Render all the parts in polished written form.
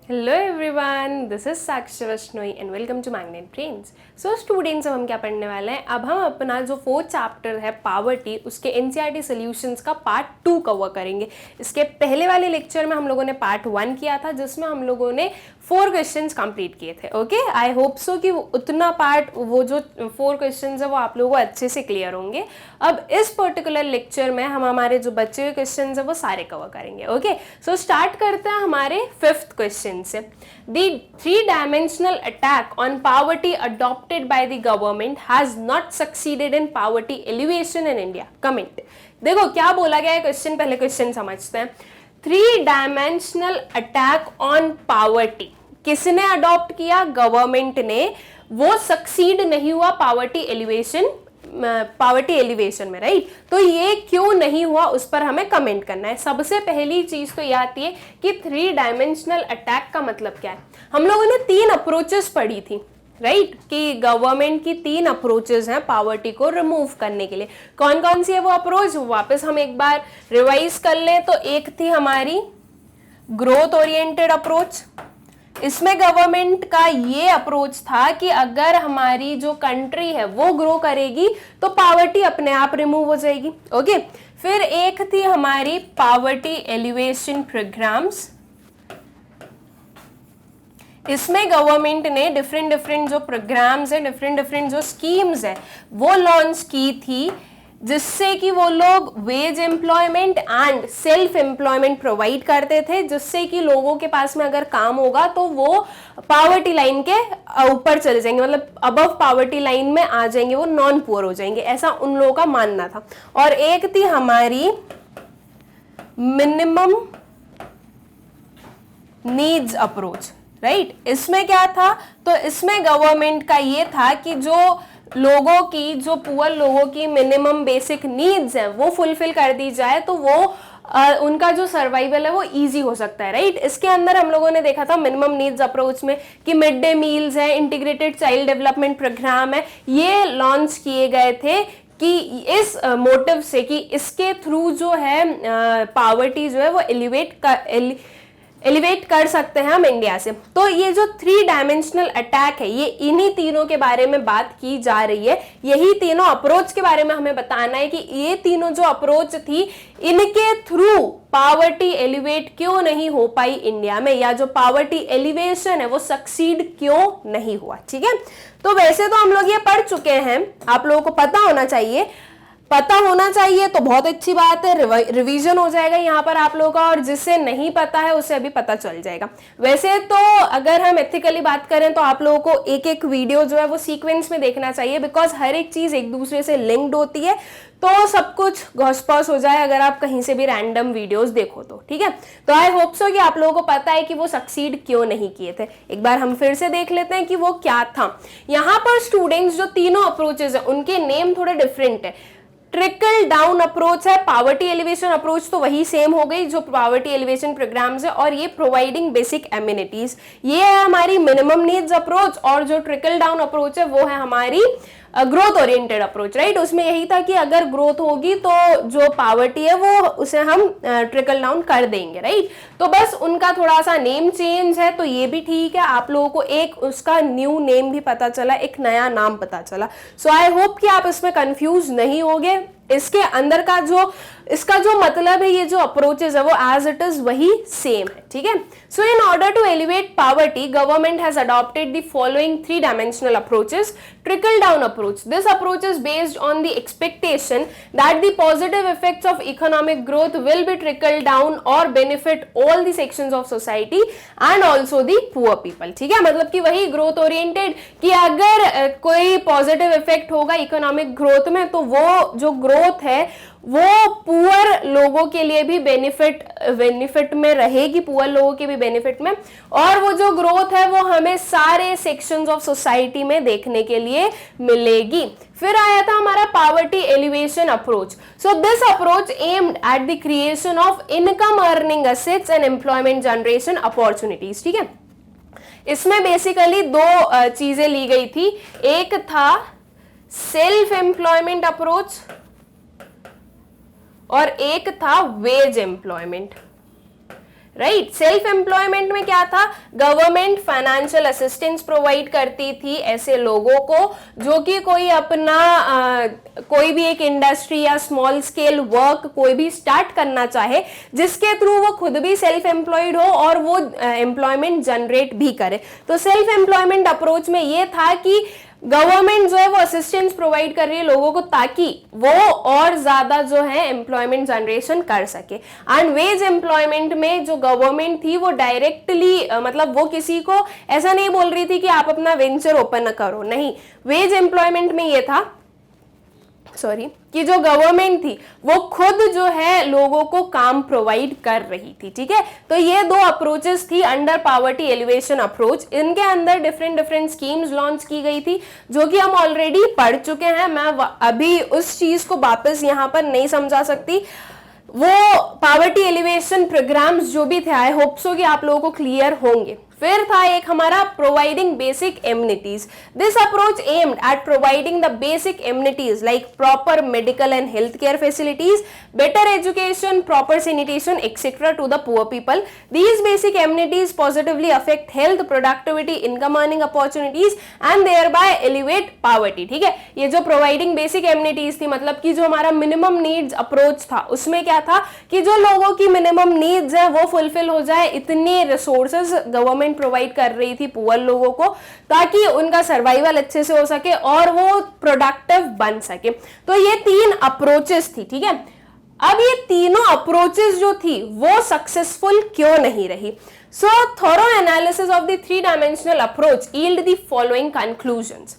Hello everyone, this is Sakshi Vaishnoi and welcome to Magnet Brains. So students, अब हम क्या पढ़ने वाले हैं। अब हम अपना जो 4th चैप्टर है पावर्टी, उसके एनसीईआरटी सॉल्यूशंस का पार्ट 2 कवर करेंगे। इसके पहले वाले लेक्चर में हम लोगों ने पार्ट 1 किया था, जिसमें हम लोगों ने 4 क्वेश्चंस कंप्लीट किए थे। ओके, आई होप सो कि उतना पार्ट, वो जो 4 क्वेश्चंस है वो आप लोगों को अच्छे से क्लियर होंगे। अब इस पर्टिकुलर लेक्चर में हम हमारे जो बचे हुए क्वेश्चंस है वो सारे कवर करेंगे। ओके, सो स्टार्ट करते हैं हमारे 5th क्वेश्चन से। The three-dimensional attack on poverty adopted by the government has not succeeded in poverty alleviation in India. Comment. देखो क्या बोला गया है क्वेश्चन, पहले क्वेश्चन समझते हैं। 3-dimensional attack on poverty किसने अडॉप्ट किया? गवर्नमेंट ने। वो सक्सीड नहीं हुआ पावर्टी एलिवेशन में, राइट। तो ये क्यों नहीं हुआ उस पर हमें कमेंट करना है। सबसे पहली चीज तो ये आती है कि 3-डायमेंशनल अटैक का मतलब क्या है। हम लोगों ने 3 अप्रोचेस पढ़ी थी, राइट, कि गवर्नमेंट की 3 अप्रोचेस हैं पावर्टी को रिमूव करने के लिए। कौन कौन सी है वो अप्रोच, वापस हम एक बार रिवाइज कर लें तो एक थी हमारी ग्रोथ ओरिएंटेड अप्रोच। इसमें गवर्नमेंट का ये अप्रोच था कि अगर हमारी जो कंट्री है वो ग्रो करेगी तो पावर्टी अपने आप रिमूव हो जाएगी। ओके, फिर एक थी हमारी पावर्टी एलिवेशन प्रोग्राम्स। इसमें गवर्नमेंट ने डिफरेंट जो प्रोग्राम्स है, डिफरेंट जो स्कीम्स है वो लॉन्च की थी, जिससे कि वो लोग veg employment and self employment provide करते थे, जिससे कि लोगों के पास में अगर काम होगा तो वो पावर्टी लाइन के ऊपर चले जाएंगे, मतलब अबव पावर्टी लाइन में आ जाएंगे, वो नॉन पुअर हो जाएंगे, ऐसा उन लोगों का मानना था। और एक थी हमारी मिनिमम नीड्स अप्रोच, राइट। इसमें क्या था, तो इसमें गवर्नमेंट का ये था कि जो लोगों की, जो पुअर लोगों की मिनिमम बेसिक नीड्स है वो फुलफिल कर दी जाए तो वो उनका जो सर्वाइवल है वो इजी हो सकता है, राइट। इसके अंदर हम लोगों ने देखा था मिनिमम नीड्स अप्रोच में कि मिड डे मील्स है, इंटीग्रेटेड चाइल्ड डेवलपमेंट प्रोग्राम है, ये लॉन्च किए गए थे कि इस मोटिव से कि इसके थ्रू जो है पावर्टी जो है वो एलिवेट कर सकते हैं हम इंडिया से। तो ये जो 3-डायमेंशनल अटैक है, ये इन्हीं तीनों के बारे में बात की जा रही है। यही तीनों अप्रोच के बारे में हमें बताना है कि ये तीनों जो अप्रोच थी, इनके थ्रू पावर्टी एलिवेट क्यों नहीं हो पाई इंडिया में, या जो पावर्टी एलिवेशन है वो सक्सीड क्यों नहीं हुआ। ठीक है, तो वैसे तो हम लोग ये पढ़ चुके हैं, आप लोगों को पता होना चाहिए तो बहुत अच्छी बात है, रिवीजन हो जाएगा यहाँ पर आप लोगों का, और जिससे नहीं पता है उसे अभी पता चल जाएगा। वैसे तो अगर हम एथिकली बात करें तो आप लोगों को एक एक वीडियो जो है वो सीक्वेंस में देखना चाहिए, बिकॉज हर एक चीज एक दूसरे से लिंक्ड होती है, तो सब कुछ घोष-पोष हो जाए अगर आप कहीं से भी रैंडम वीडियोस देखो तो। ठीक है, तो आई होप सो कि आप लोगों को पता है कि वो सक्सीड क्यों नहीं किए थे। एक बार हम फिर से देख लेते हैं कि वो क्या था। यहाँ पर स्टूडेंट्स जो तीनों अप्रोचेस है उनके नेम थोड़े डिफरेंट है। ट्रिकल डाउन अप्रोच है, पावर्टी एलिवेशन अप्रोच तो वही सेम हो गई जो पावर्टी एलिवेशन प्रोग्राम्स है, और ये प्रोवाइडिंग बेसिक एमिनिटीज, ये है हमारी मिनिमम नीड्स अप्रोच। और जो ट्रिकल डाउन अप्रोच है वो है हमारी ग्रोथ ओरिएंटेड अप्रोच, राइट। उसमें यही था कि अगर ग्रोथ होगी तो जो पावर्टी है वो उसे हम ट्रिकल डाउन कर देंगे, राइट। तो बस उनका थोड़ा सा नेम चेंज है, तो ये भी ठीक है, आप लोगों को एक उसका न्यू नेम भी पता चला, एक नया नाम पता चला। सो आई होप कि आप इसमें कंफ्यूज नहीं होगे। इसके अंदर का जो इसका जो मतलब है, ये जो अप्रोचेस है वो एज इट इज वही सेम है। ठीक है, so in order to elevate poverty government has adopted the following three dimensional approaches. Trickle down approach, this approach is based on the expectation that the positive effects of economic growth will be trickle down और benefit all the sections of society and also the poor people. ठीक है, मतलब कि वही growth oriented कि अगर कोई positive effect होगा इकोनॉमिक ग्रोथ में तो वो जो ग्रोथ है वो पुअर लोगों के लिए भी बेनिफिट में रहेगी, पुअर लोगों के भी बेनिफिट में, और वो जो ग्रोथ है वो हमें सारे सेक्शंस ऑफ सोसाइटी में देखने के लिए मिलेगी। फिर आया था हमारा poverty elevation approach. So this approach aimed at the creation of income earning assets and employment generation opportunities. ठीक है, इसमें बेसिकली 2 चीजें ली गई थी। एक था सेल्फ एम्प्लॉयमेंट अप्रोच और एक था veg employment, right. Self employment में क्या था, गवर्नमेंट फाइनेंशियल असिस्टेंस प्रोवाइड करती थी ऐसे लोगों को जो कि कोई अपना कोई भी एक इंडस्ट्री या स्मॉल स्केल वर्क कोई भी स्टार्ट करना चाहे, जिसके थ्रू वो खुद भी सेल्फ एम्प्लॉयड हो और वो एम्प्लॉयमेंट जनरेट भी करे। तो सेल्फ एम्प्लॉयमेंट अप्रोच में ये था कि गवर्नमेंट जो है वो असिस्टेंस प्रोवाइड कर रही है लोगों को ताकि वो और ज्यादा जो है एम्प्लॉयमेंट जनरेशन कर सके। एंड वेज एम्प्लॉयमेंट में जो गवर्नमेंट थी वो डायरेक्टली मतलब वो किसी को ऐसा नहीं बोल रही थी कि आप अपना वेंचर ओपन करो, नहीं। वेज एम्प्लॉयमेंट में ये था कि जो गवर्नमेंट थी वो खुद जो है लोगों को काम प्रोवाइड कर रही थी, ठीक है। तो ये दो अप्रोचेस थी अंडर पॉवर्टी एलिवेशन अप्रोच। इनके अंदर डिफरेंट स्कीम्स लॉन्च की गई थी जो कि हम ऑलरेडी पढ़ चुके हैं। मैं अभी उस चीज को वापस यहां पर नहीं समझा सकती। वो पॉवर्टी एलिवेशन प्रोग्राम्स जो भी थे, आई होप सो कि आप लोगों को क्लियर होंगे। फिर था एक हमारा providing basic amenities. This approach aimed at providing the basic amenities like proper medical and health care facilities, better education, proper sanitation etcetera to the poor people. These basic amenities positively affect health, productivity, income earning opportunities and thereby elevate poverty, ठीक है। ये जो providing basic amenities थी मतलब कि जो हमारा minimum needs approach था उसमें क्या था कि जो लोगों की मिनिमम नीड्स है वो फुलफिल हो जाए, इतनी रिसोर्सेज गवर्नमेंट प्रोवाइड कर रही थी पुअर लोगों को ताकि उनका सर्वाइवल अच्छे से हो सके और वो प्रोडक्टिव बन सके। तो ये तीन अप्रोचेस थी, ठीक है। अब ये तीनों अप्रोचेस जो थी वो सक्सेसफुल क्यों नहीं रही? So thorough analysis of the three dimensional approach yield the following conclusions.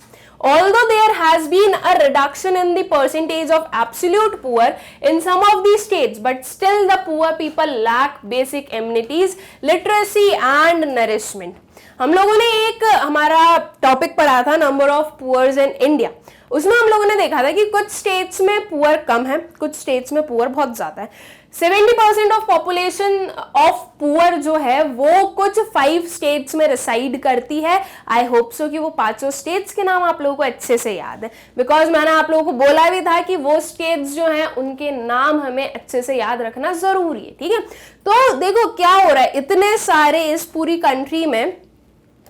Although there has been a reduction in the percentage of absolute poor in some of these states, but still the poor people lack basic amenities, literacy and nourishment. हम लोगों ने एक हमारा topic पढ़ा था number of poors in India. उसमें हम लोगों ने देखा था कि कुछ स्टेट्स में पुअर कम है, कुछ स्टेट्स में पुअर बहुत ज्यादा है। 70% ऑफ पॉपुलेशन ऑफ पुअर जो है वो कुछ 5 स्टेट्स में रिसाइड करती है। आई होप सो कि वो 5 स्टेट्स के नाम आप लोगों को अच्छे से याद है, बिकॉज मैंने आप लोगों को बोला भी था कि वो स्टेट्स जो हैं उनके नाम हमें अच्छे से याद रखना जरूरी है, ठीक है। तो देखो क्या हो रहा है, इतने सारे इस पूरी कंट्री में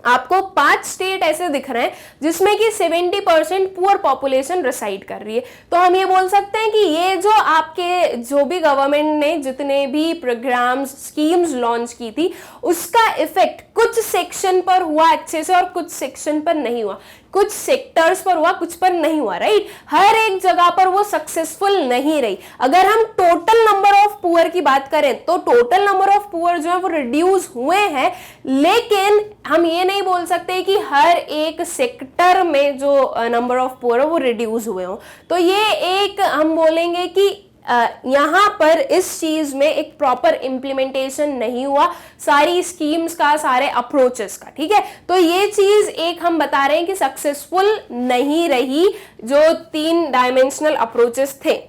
आपको 5 स्टेट ऐसे दिख रहे हैं जिसमें कि 70% पुअर पॉपुलेशन रिसाइड कर रही है। तो हम ये बोल सकते हैं कि ये जो आपके जो भी गवर्नमेंट ने जितने भी प्रोग्राम्स स्कीम्स लॉन्च की थी उसका इफेक्ट कुछ सेक्शन पर हुआ अच्छे से और कुछ सेक्शन पर नहीं हुआ, कुछ सेक्टर्स पर हुआ कुछ पर नहीं हुआ, राइट। हर एक जगह पर वो सक्सेसफुल नहीं रही। अगर हम टोटल नंबर ऑफ पुअर की बात करें तो टोटल नंबर ऑफ पुअर जो है वो रिड्यूस हुए हैं, लेकिन हम ये नहीं बोल सकते कि हर एक सेक्टर में जो नंबर ऑफ पुअर है वो रिड्यूस हुए हो। तो ये एक हम बोलेंगे कि यहाँ पर इस चीज में एक प्रॉपर इंप्लीमेंटेशन नहीं हुआ सारी स्कीम्स का, सारे अप्रोचेस का, ठीक है। तो ये चीज एक हम बता रहे हैं कि सक्सेसफुल नहीं रही जो 3 डायमेंशनल अप्रोचेस थे।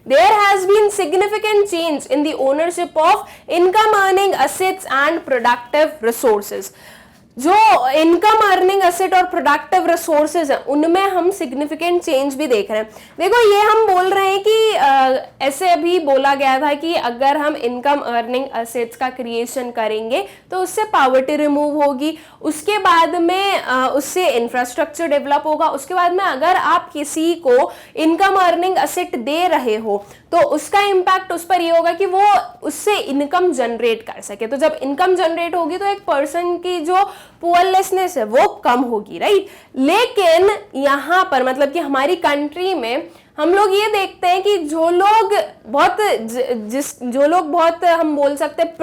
There has been significant change in the ownership of income earning assets and productive resources. जो इनकम अर्निंग एसेट और प्रोडक्टिव रिसोर्सेज हैं उनमें हम सिग्निफिकेंट चेंज भी देख रहे हैं। देखो ये हम बोल रहे हैं कि ऐसे अभी बोला गया था कि अगर हम इनकम अर्निंग एसेट्स का क्रिएशन करेंगे तो उससे पॉवर्टी रिमूव होगी, उसके बाद में उससे इंफ्रास्ट्रक्चर डेवलप होगा, उसके बाद में अगर आप किसी को इनकम अर्निंग एसेट दे रहे हो तो उसका इम्पैक्ट उस पर ये होगा कि वो उससे इनकम जनरेट कर सके। तो जब इनकम जनरेट होगी तो एक पर्सन की जो पुअरलेसनेस है वो कम होगी, राइट। लेकिन यहाँ पर मतलब कि हमारी कंट्री में हम लोग ये देखते हैं कि जो लोग बहुत हम बोल सकते हैं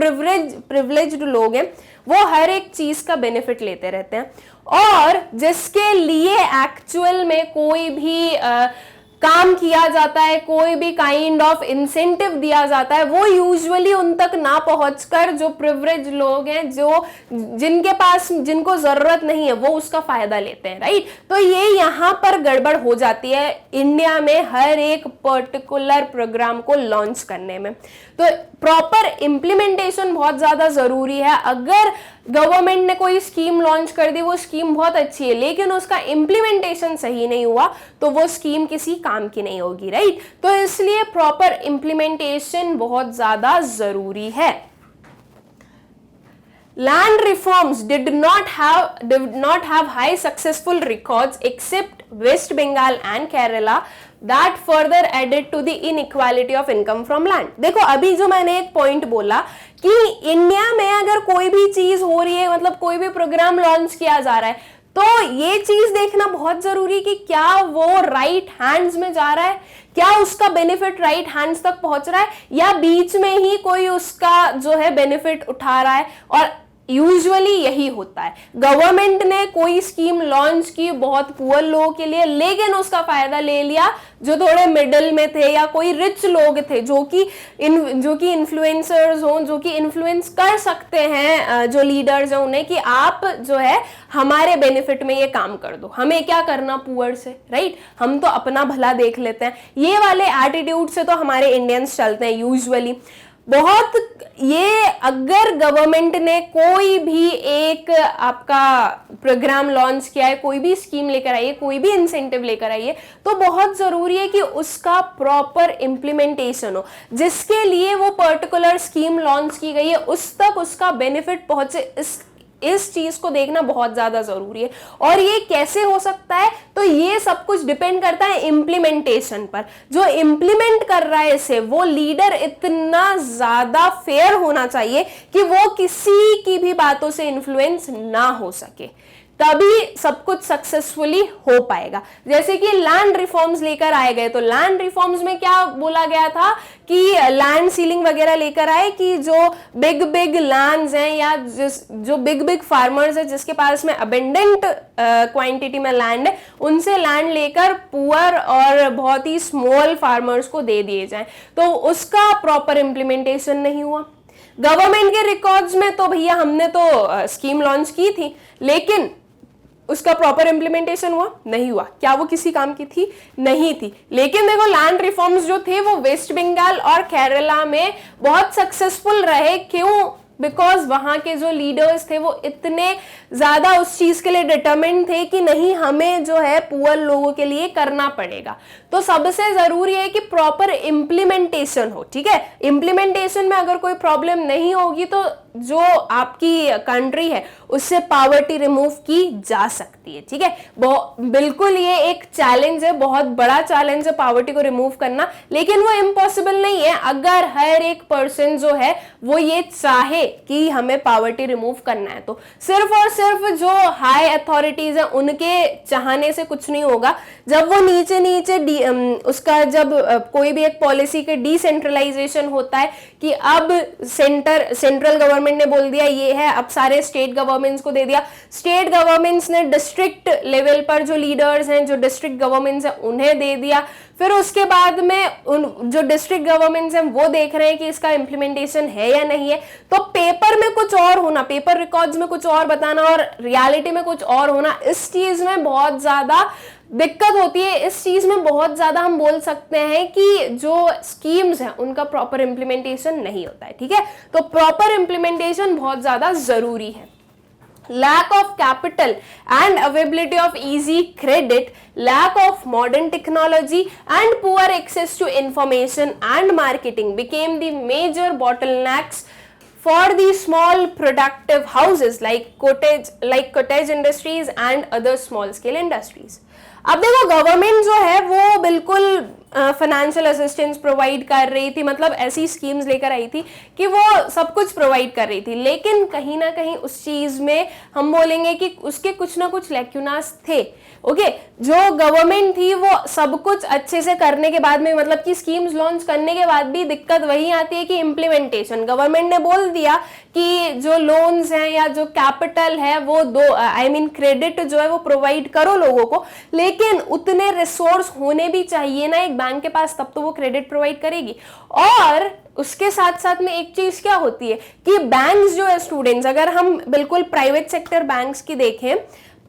प्रिविलेज्ड लोग हैं वो हर एक चीज का बेनिफिट लेते रहते हैं, और जिसके लिए एक्चुअल में कोई भी काम किया जाता है, कोई भी काइंड ऑफ इंसेंटिव दिया जाता है, वो यूजुअली उन तक ना पहुंचकर जो प्रिविलेज लोग हैं, जो जिनके पास जिनको जरूरत नहीं है वो उसका फायदा लेते हैं, राइट। तो ये यहाँ पर गड़बड़ हो जाती है इंडिया में हर एक पर्टिकुलर प्रोग्राम को लॉन्च करने में। तो प्रॉपर इंप्लीमेंटेशन बहुत ज्यादा जरूरी है। अगर गवर्नमेंट ने कोई स्कीम लॉन्च कर दी, वो स्कीम बहुत अच्छी है लेकिन उसका इंप्लीमेंटेशन सही नहीं हुआ तो वो स्कीम किसी काम की नहीं होगी, राइट। तो इसलिए प्रॉपर इंप्लीमेंटेशन बहुत ज्यादा जरूरी है। Land reforms did not have high successful records except West Bengal and Kerala that further added to the inequality of income from land. देखो अभी जो मैंने एक पॉइंट बोला कि इंडिया में अगर कोई भी चीज हो रही है, मतलब कोई भी प्रोग्राम लॉन्च किया जा रहा है, तो ये चीज देखना बहुत जरूरी कि क्या वो राइट हैंड्स में जा रहा है, क्या उसका बेनिफिट राइट हैंड्स तक पहुंच रहा है, या बीच में ही कोई उसका जो है बेनिफिट उठा रहा है। और यूजुअली यही होता है, गवर्नमेंट ने कोई स्कीम लॉन्च की बहुत पुअर लोगों के लिए, लेकिन उसका फायदा ले लिया जो थोड़े मिडिल में थे या कोई रिच लोग थे जो कि इन्फ्लुएंसर्स हों, जो कि इन्फ्लुएंस कर सकते हैं जो लीडर्स हैं उन्हें कि आप जो है हमारे बेनिफिट में ये काम कर दो, हमें क्या करना पुअर से, राइट, हम तो अपना भला देख लेते हैं। ये वाले एटीट्यूड से तो हमारे इंडियंस चलते हैं यूजुअली बहुत। ये अगर गवर्नमेंट ने कोई भी एक आपका प्रोग्राम लॉन्च किया है, कोई भी स्कीम लेकर आई है, कोई भी इंसेंटिव लेकर आई है, तो बहुत जरूरी है कि उसका प्रॉपर इंप्लीमेंटेशन हो, जिसके लिए वो पर्टिकुलर स्कीम लॉन्च की गई है उस तक उसका बेनिफिट पहुंचे। इस चीज को देखना बहुत ज्यादा जरूरी है। और ये कैसे हो सकता है, तो ये सब कुछ डिपेंड करता है इम्प्लीमेंटेशन पर। जो इम्प्लीमेंट कर रहा है इसे, वो लीडर इतना ज्यादा फेयर होना चाहिए कि वो किसी की भी बातों से इन्फ्लुएंस ना हो सके, तभी सब कुछ सक्सेसफुली हो पाएगा। जैसे कि लैंड रिफॉर्म्स लेकर आए गए, तो लैंड रिफॉर्म्स में क्या बोला गया था कि लैंड सीलिंग वगैरह लेकर आए कि जो बिग लैंड्स हैं या जो बिग फार्मर्स हैं जिसके पास में अबेंडेंट क्वांटिटी में लैंड है, उनसे लैंड लेकर पुअर और बहुत ही स्मॉल फार्मर्स को दे दिए जाए। तो उसका प्रॉपर इम्प्लीमेंटेशन नहीं हुआ। गवर्नमेंट के रिकॉर्ड्स में तो भैया हमने तो स्कीम लॉन्च की थी, लेकिन उसका प्रॉपर इंप्लीमेंटेशन हुआ नहीं हुआ। क्या वो किसी काम की थी? नहीं थी। लेकिन देखो लैंड रिफॉर्म्स जो थे वो वेस्ट बंगाल और केरला में बहुत सक्सेसफुल रहे। क्यों? बिकॉज वहां के जो लीडर्स थे वो इतने ज्यादा उस चीज के लिए डिटरमिन्ड थे कि नहीं, हमें जो है पुअर लोगों के लिए करना पड़ेगा। तो सबसे जरूरी है कि प्रॉपर इंप्लीमेंटेशन हो। ठीक है, इंप्लीमेंटेशन में अगर कोई प्रॉब्लम नहीं होगी तो जो आपकी कंट्री है उससे पॉवर्टी रिमूव की जा सकती है। ठीक है, बिल्कुल ये एक चैलेंज है, बहुत बड़ा चैलेंज है पॉवर्टी को रिमूव करना, लेकिन वो इम्पॉसिबल नहीं है अगर हर एक पर्सन जो है वो ये चाहे कि हमें पॉवर्टी रिमूव करना है। तो सिर्फ और सिर्फ जो हाई अथॉरिटीज हैं उनके चाहने से कुछ नहीं होगा। जब वो नीचे उसका जब कोई भी एक पॉलिसी के डिसेंट्रलाइजेशन होता है कि अब सेंट्रल गवर्नमेंट ने बोल दिया ये है, अब सारे स्टेट गवर्नमेंट्स को दे दिया, स्टेट गवर्नमेंट्स ने डिस्ट्रिक्ट लेवल पर जो लीडर्स हैं, जो डिस्ट्रिक्ट गवर्नमेंट्स हैं, उन्हें दे दिया। फिर उसके बाद में उन जो डिस्ट्रिक्ट गवर्नमेंट्स हैं वो देख रहे हैं कि इसका इंप्लीमेंटेशन है या नहीं है। तो पेपर में कुछ और होना, पेपर रिकॉर्ड्स में कुछ और बताना और रियलिटी में कुछ और होना, इस चीज में बहुत ज्यादा दिक्कत होती है। इस चीज में बहुत ज्यादा हम बोल सकते हैं कि जो स्कीम्स हैं उनका प्रॉपर इंप्लीमेंटेशन नहीं होता है। ठीक है, तो प्रॉपर इंप्लीमेंटेशन बहुत ज्यादा जरूरी है। Lack of capital and availability of easy credit, lack of modern technology and poor access to information and marketing became the major bottlenecks for the small productive houses like cottage industries and other small scale industries. अब देखो government जो है वो बिल्कुल financial assistance provide कर रही थी, मतलब ऐसी स्कीम्स लेकर आई थी कि वो सब कुछ प्रोवाइड कर रही थी, लेकिन कहीं ना कहीं उस चीज में हम बोलेंगे कि उसके कुछ ना कुछ लैक्यूनास थे। ओके, जो गवर्नमेंट थी वो सब कुछ अच्छे से करने के बाद में, मतलब कि स्कीम्स लॉन्च करने के बाद भी दिक्कत वही आती है कि इम्प्लीमेंटेशन। गवर्नमेंट ने बोल दिया कि जो लोन्स हैं या जो कैपिटल है वो क्रेडिट जो है वो प्रोवाइड करो लोगों को, लेकिन उतने रिसोर्स होने भी चाहिए ना एक बैंक के पास, तब तो वो क्रेडिट प्रोवाइड करेगी। और उसके साथ साथ में एक चीज क्या होती है कि बैंक्स जो है स्टूडेंट्स, अगर हम बिल्कुल प्राइवेट सेक्टर बैंक्स की देखें,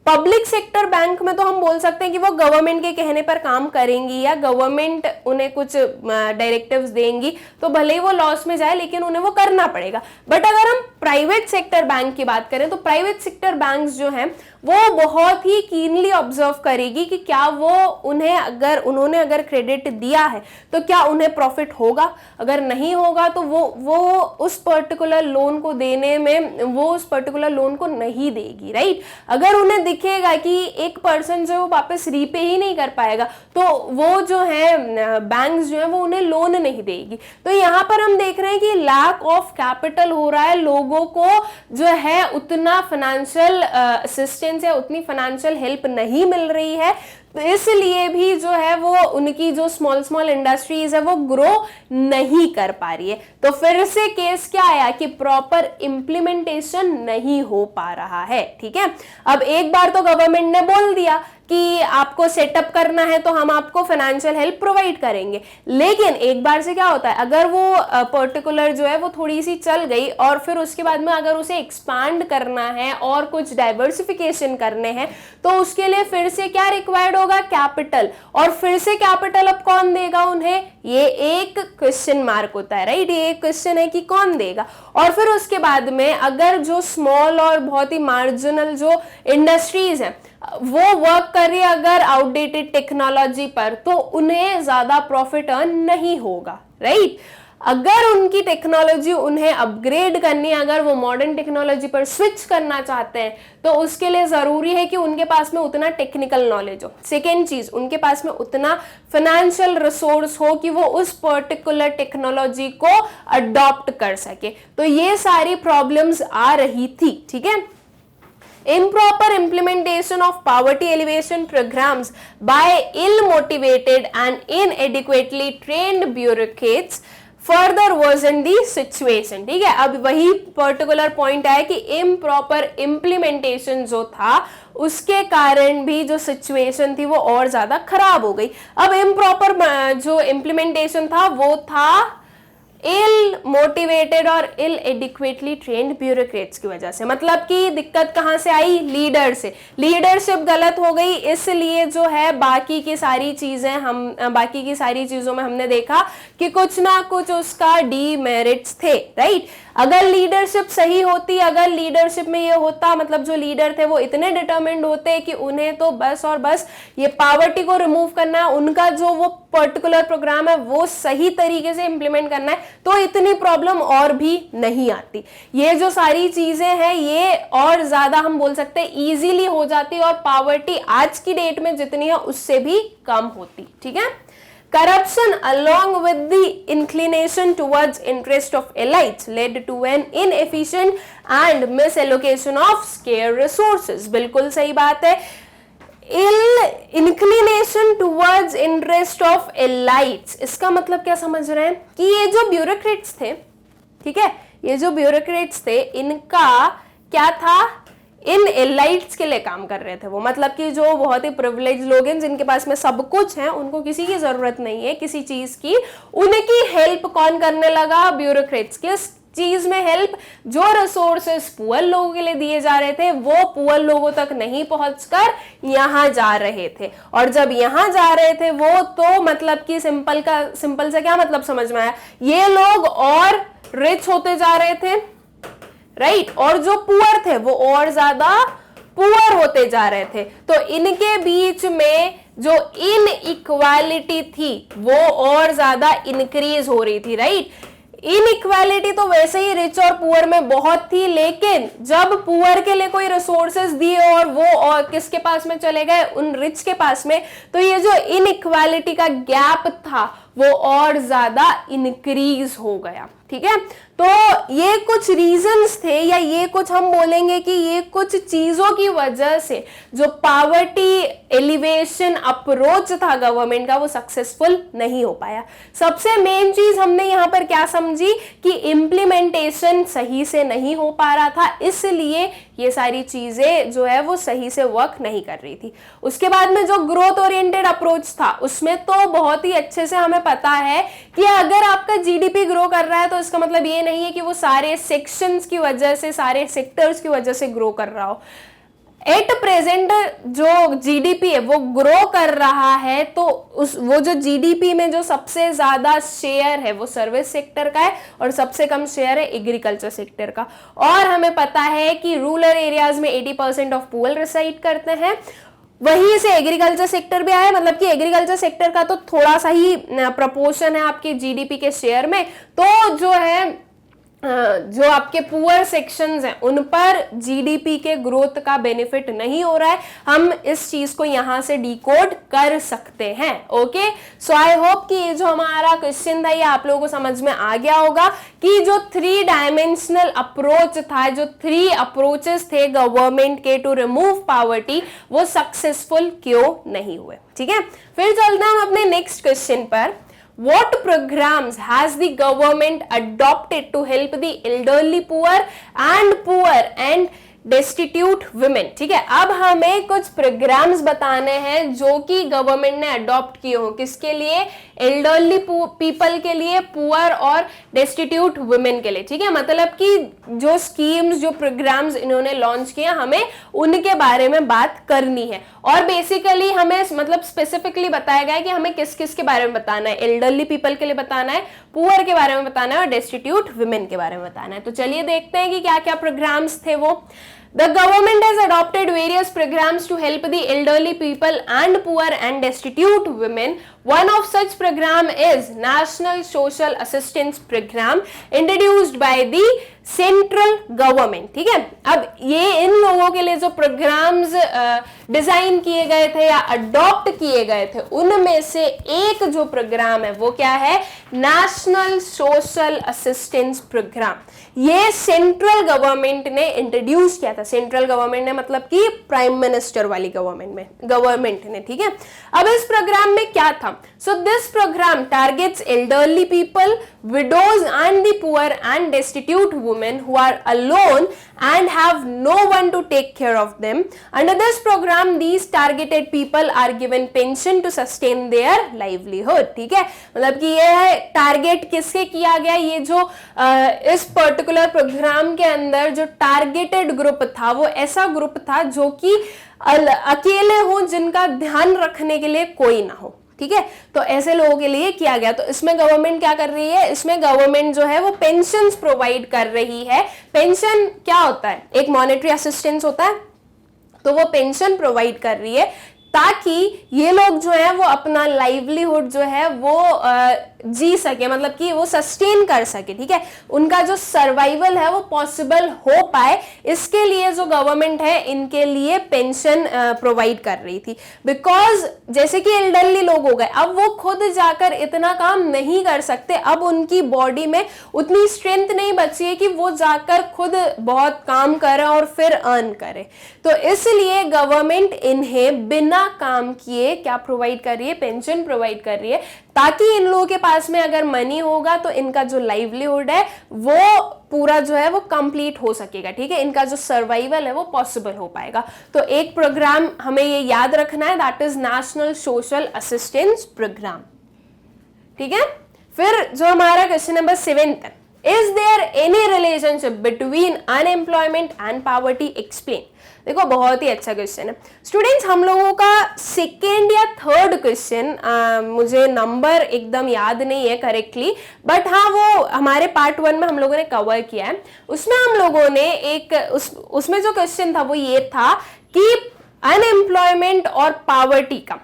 पब्लिक सेक्टर बैंक में तो हम बोल सकते हैं कि वो गवर्नमेंट के कहने पर काम करेंगी या गवर्नमेंट उन्हें कुछ डायरेक्टिव्स देंगी, तो भले ही वो लॉस में जाए लेकिन उन्हें वो करना पड़ेगा। बट अगर हम प्राइवेट सेक्टर बैंक की बात करें तो प्राइवेट सेक्टर बैंक्स जो हैं वो बहुत ही कीनली ऑब्जर्व करेगी कि क्या वो उन्होंने अगर क्रेडिट दिया है तो क्या उन्हें प्रॉफिट होगा, अगर नहीं होगा तो वो उस पर्टिकुलर लोन को देने में वो उस पर्टिकुलर लोन को नहीं देगी, राइट। अगर उन्हें दिखेगा कि एक पर्सन जो वापस रीपे ही नहीं कर पाएगा तो वो जो है बैंक्स जो है वो उन्हें लोन नहीं देगी। तो यहाँ पर हम देख रहे हैं कि लैक ऑफ कैपिटल हो रहा है, लोगों को जो है उतना फाइनेंशियल असिस्टेंस या उतनी फाइनेंशियल हेल्प नहीं मिल रही है, तो इसलिए भी जो है वो उनकी जो स्मॉल इंडस्ट्रीज है वो ग्रो नहीं कर पा रही है। तो फिर से केस क्या आया कि प्रॉपर इंप्लीमेंटेशन नहीं हो पा रहा है, ठीक है। अब एक बार तो गवर्नमेंट ने बोल दिया कि आपको सेटअप करना है तो हम आपको फाइनेंशियल हेल्प प्रोवाइड करेंगे, लेकिन एक बार से क्या होता है, अगर वो पर्टिकुलर जो है वो थोड़ी सी चल गई और फिर उसके बाद में अगर उसे एक्सपांड करना है और कुछ डाइवर्सिफिकेशन करने हैं तो उसके लिए फिर से क्या रिक्वायर्ड होगा, कैपिटल। और फिर से कैपिटल अब कौन देगा उन्हें, ये एक क्वेश्चन मार्क होता है, राइट। ये एक क्वेश्चन है कि कौन देगा। और फिर उसके बाद में अगर जो स्मॉल और बहुत ही मार्जिनल जो इंडस्ट्रीज हैं वो वर्क कर रही है अगर आउटडेटेड टेक्नोलॉजी पर, तो उन्हें ज्यादा प्रॉफिट अर्न नहीं होगा, राइट। अगर उनकी टेक्नोलॉजी उन्हें अपग्रेड करनी है, अगर वो मॉडर्न टेक्नोलॉजी पर स्विच करना चाहते हैं तो उसके लिए जरूरी है कि उनके पास में उतना टेक्निकल नॉलेज हो। सेकेंड चीज, उनके पास में उतना फाइनेंशियल रिसोर्स हो कि वो उस पर्टिकुलर टेक्नोलॉजी को अडॉप्ट कर सके। तो ये सारी प्रॉब्लम्स आ रही थी, ठीक है। Improper implementation of poverty alleviation programs by ill-motivated and inadequately trained bureaucrats further worsen the situation, ठीक है। अब वही पर्टिकुलर पॉइंट है कि improper implementation जो था उसके कारण भी जो सिचुएशन थी वो और ज्यादा खराब हो गई। अब improper जो implementation था वो था इल मोटिवेटेड और इल एडिक्वेटली ट्रेन्ड ब्यूरोक्रेट्स की वजह से। मतलब कि दिक्कत कहां से आई, लीडर से। लीडरशिप गलत हो गई, इसलिए जो है बाकी की सारी चीजों में हमने देखा कि कुछ ना कुछ उसका डीमेरिट्स थे, राइट। अगर लीडरशिप सही होती, अगर लीडरशिप में ये होता, मतलब जो लीडर थे वो इतने डिटरमिन्ड होते कि उन्हें तो बस और बस ये पावर्टी को रिमूव करना है, उनका जो वो पर्टिकुलर प्रोग्राम है वो सही तरीके से इंप्लीमेंट करना है, तो इतनी प्रॉब्लम और भी नहीं आती। ये जो सारी चीजें हैं ये और ज्यादा हम बोल सकते हैं इजीली हो जाती और पावर्टी आज की डेट में जितनी है उससे भी कम होती, ठीक है। Corruption along with the inclination towards interest of elites led to an inefficient and misallocation of scarce resources. बिल्कुल सही बात है। Inclination towards interest of elites, इसका मतलब क्या समझ रहे हैं कि ये जो ब्यूरोक्रेट्स थे, ठीक है, ये जो ब्यूरोक्रेट्स थे इनका क्या था, इन एलाइट्स के लिए काम कर रहे थे वो। मतलब कि जो बहुत ही प्रिविलेज लोग हैं जिनके पास में सब कुछ है, उनको किसी की जरूरत नहीं है किसी चीज की, उनकी हेल्प कौन करने लगा, ब्यूरोक्रेट्स। किस चीज में हेल्प, जो रिसोर्सेस पुअर लोगों के लिए दिए जा रहे थे वो पुअर लोगों तक नहीं पहुंचकर यहां जा रहे थे। और जब यहां जा रहे थे वो, तो मतलब कि सिंपल से क्या मतलब समझ में आया, ये लोग और रिच होते जा रहे थे, राइट, और जो पुअर थे वो और ज्यादा पुअर होते जा रहे थे। तो इनके बीच में जो इनइक्वालिटी थी वो और ज्यादा इंक्रीज हो रही थी, राइट। इनइक्वालिटी तो वैसे ही रिच और पुअर में बहुत थी, लेकिन जब पुअर के लिए कोई रिसोर्सेज दिए और वो और किसके पास में चले गए, उन रिच के पास में, तो ये जो इनइक्वालिटी का गैप था वो और ज्यादा इंक्रीज हो गया, ठीक है। तो ये कुछ रीजंस थे, या ये कुछ हम बोलेंगे कि ये कुछ चीजों की वजह से जो पावर्टी एलिवेशन अप्रोच था गवर्नमेंट का वो सक्सेसफुल नहीं हो पाया। सबसे मेन चीज हमने यहाँ पर क्या समझी कि इम्प्लीमेंटेशन सही से नहीं हो पा रहा था, इसलिए ये सारी चीजें जो है वो सही से वर्क नहीं कर रही थी। उसके बाद में जो ग्रोथ ओरिएंटेड अप्रोच था उसमें तो बहुत ही अच्छे से हमें पता है कि अगर आपका जीडीपी ग्रो कर रहा है तो इसका मतलब ये नहीं है कि वो सारे सेक्शंस की वजह से, सारे सेक्टर्स की वजह से ग्रो कर रहा हो। एट प्रेजेंट जो जीडीपी है वो ग्रो कर रहा है, तो वो जो जीडीपी में जो सबसे ज्यादा शेयर है वो सर्विस सेक्टर का है और सबसे कम शेयर है एग्रीकल्चर सेक्टर का। और हमें पता है कि रूरल एरियाज में 80% ऑफ पीपल रिसाइड करते हैं, वहीं से एग्रीकल्चर सेक्टर भी आया, मतलब कि एग्रीकल्चर सेक्टर का तो थोड़ा सा ही प्रपोर्शन है आपके जीडीपी के शेयर में। तो जो है जो आपके पुअर सेक्शंस हैं उन पर जीडीपी के ग्रोथ का बेनिफिट नहीं हो रहा है, हम इस चीज को यहां से डिकोड कर सकते हैं। ओके, सो आई होप कि ये जो हमारा क्वेश्चन था ये आप लोगों को समझ में आ गया होगा कि जो 3 डायमेंशनल अप्रोच था, जो 3 अप्रोचेस थे गवर्नमेंट के टू रिमूव पॉवर्टी, वो सक्सेसफुल क्यों नहीं हुए। ठीक है, फिर चलते हैं हम अपने नेक्स्ट क्वेश्चन पर। What programs has the government adopted to help the elderly poor and destitute women? ठीक है, अब हमें कुछ प्रोग्राम्स बताने हैं जो कि गवर्नमेंट ने अडॉप्ट किए हो, किसके लिए? एल्डरली पीपल के लिए, पुअर और डेस्टिट्यूट वुमेन के लिए। ठीक है, मतलब कि जो स्कीम्स, जो प्रोग्राम्स इन्होंने लॉन्च किए हमें उनके बारे में बात करनी है। और बेसिकली हमें मतलब स्पेसिफिकली बताया गया है कि हमें किस किस के बारे में बताना है। एल्डरली पीपल के लिए बताना है, पुअर के बारे में बताना है और डेस्टिट्यूट वुमेन के बारे में बताना है। तो चलिए देखते हैं कि क्या क्या प्रोग्राम्स थे वो। The government has adopted various programs to help the elderly people and poor and destitute women. One of such program is National Social Assistance Program introduced by the central government. ठीक है, अब ये इन लोगों के लिए जो प्रोग्राम्स डिजाइन किए गए थे या अडॉप्ट किए गए थे उनमें से एक जो प्रोग्राम है वो क्या है? National social assistance programme. ये सेंट्रल गवर्नमेंट ने इंट्रोड्यूस किया था। सेंट्रल गवर्नमेंट ने मतलब कि प्राइम मिनिस्टर वाली गवर्नमेंट ने। ठीक है, अब इस प्रोग्राम में क्या था? So this programme targets elderly people, widows and the poor and destitute women who are alone and have no one to take care of them. Under this program, these targeted people are given pension to sustain their livelihood. ठीक है, मतलब कि ये है target किससे किया गया? ये जो इस पर्टिकुलर प्रोग्राम के अंदर जो टारगेटेड ग्रुप था वो ऐसा ग्रुप था जो कि अकेले हो, जिनका ध्यान रखने के लिए कोई ना हो। ठीक है, तो ऐसे लोगों के लिए किया गया। तो इसमें गवर्नमेंट क्या कर रही है? इसमें गवर्नमेंट जो है वो पेंशन्स प्रोवाइड कर रही है। पेंशन क्या होता है? एक मॉनेटरी असिस्टेंस होता है, तो वो पेंशन प्रोवाइड कर रही है ताकि ये लोग जो है वो अपना लाइवलीहुड जो है वो जी सके, मतलब कि वो सस्टेन कर सके। ठीक है, उनका जो सर्वाइवल है वो पॉसिबल हो पाए, इसके लिए जो गवर्नमेंट है इनके लिए पेंशन प्रोवाइड कर रही थी। बिकॉज जैसे कि एल्डरली लोग हो गए, अब वो खुद जाकर इतना काम नहीं कर सकते, अब उनकी बॉडी में उतनी स्ट्रेंथ नहीं बची है कि वो जाकर खुद बहुत काम करे और फिर अर्न करे। तो इसलिए गवर्नमेंट इन्हें बिना काम किए क्या प्रोवाइड कर रही है? पेंशन प्रोवाइड कर रही है, ताकि इन लोगों के पास में अगर मनी होगा तो इनका जो लाइवलीहुड है वो पूरा जो है वो कंप्लीट हो सकेगा। ठीक है, इनका जो सर्वाइवल है वो पॉसिबल हो पाएगा। तो एक प्रोग्राम हमें ये याद रखना है, that is national social assistance programme. ठीक है, फिर जो हमारा क्वेश्चन नंबर 7 है, is there any relationship between unemployment and poverty? Explain. देखो, बहुत ही अच्छा क्वेश्चन है स्टूडेंट्स। हम लोगों का सेकेंड या थर्ड क्वेश्चन, मुझे नंबर एकदम याद नहीं है करेक्टली, बट हाँ वो हमारे पार्ट 1 में हम लोगों ने कवर किया है। उसमें हम लोगों ने उसमें जो क्वेश्चन था वो ये था कि अनएम्प्लॉयमेंट और पॉवर्टी का,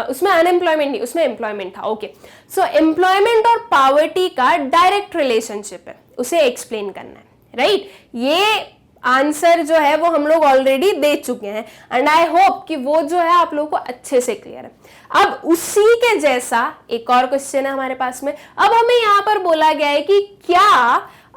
उसमें अनएम्प्लॉयमेंट नहीं, उसमें एम्प्लॉयमेंट था। ओके, सो एम्प्लॉयमेंट और पॉवर्टी का डायरेक्ट रिलेशनशिप है, उसे एक्सप्लेन करना है। राइट, ये आंसर जो है वो हम लोग ऑलरेडी दे चुके हैं एंड आई होप कि वो जो है आप लोगों को अच्छे से क्लियर है। अब उसी के जैसा एक और क्वेश्चन है हमारे पास में। अब हमें यहाँ पर बोला गया है कि क्या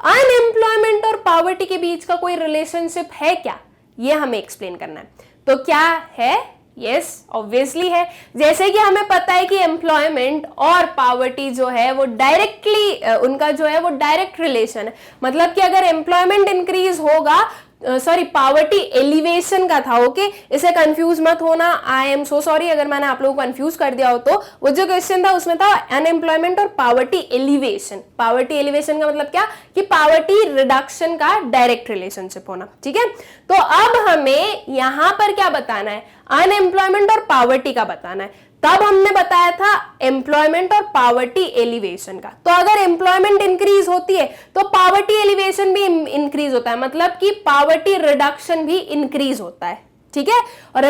अनएम्प्लॉयमेंट और पॉवर्टी के बीच का कोई रिलेशनशिप है क्या? ये हमें एक्सप्लेन करना है। तो क्या है? यस, ऑब्वियसली है। जैसे कि हमें पता है कि एम्प्लॉयमेंट और पॉवर्टी जो है वो डायरेक्टली उनका जो है वो डायरेक्ट रिलेशन है। मतलब कि अगर एम्प्लॉयमेंट इंक्रीज होगा सॉरी पावर्टी एलिवेशन का था। ओके, इसे कंफ्यूज मत होना, आई एम सो सॉरी अगर मैंने आप लोगों को कंफ्यूज कर दिया हो। तो वो जो क्वेश्चन था उसमें था अनएम्प्लॉयमेंट और पावर्टी एलिवेशन। पावर्टी एलिवेशन का मतलब क्या कि पावर्टी रिडक्शन का डायरेक्ट रिलेशनशिप होना। ठीक है, तो अब हमें यहां पर क्या बताना है, अनएम्प्लॉयमेंट और पावर्टी का बताना है। तब हमने बताया था एम्प्लॉयमेंट और पावर्टी एलिवेशन का। तो अगर एम्प्लॉयमेंट इंक्रीज होती है तो पावर्टी एलिवेशन भी इंक्रीज होता है, मतलब कि पावर्टी रिडक्शन भी इंक्रीज होता है। ठीक है, और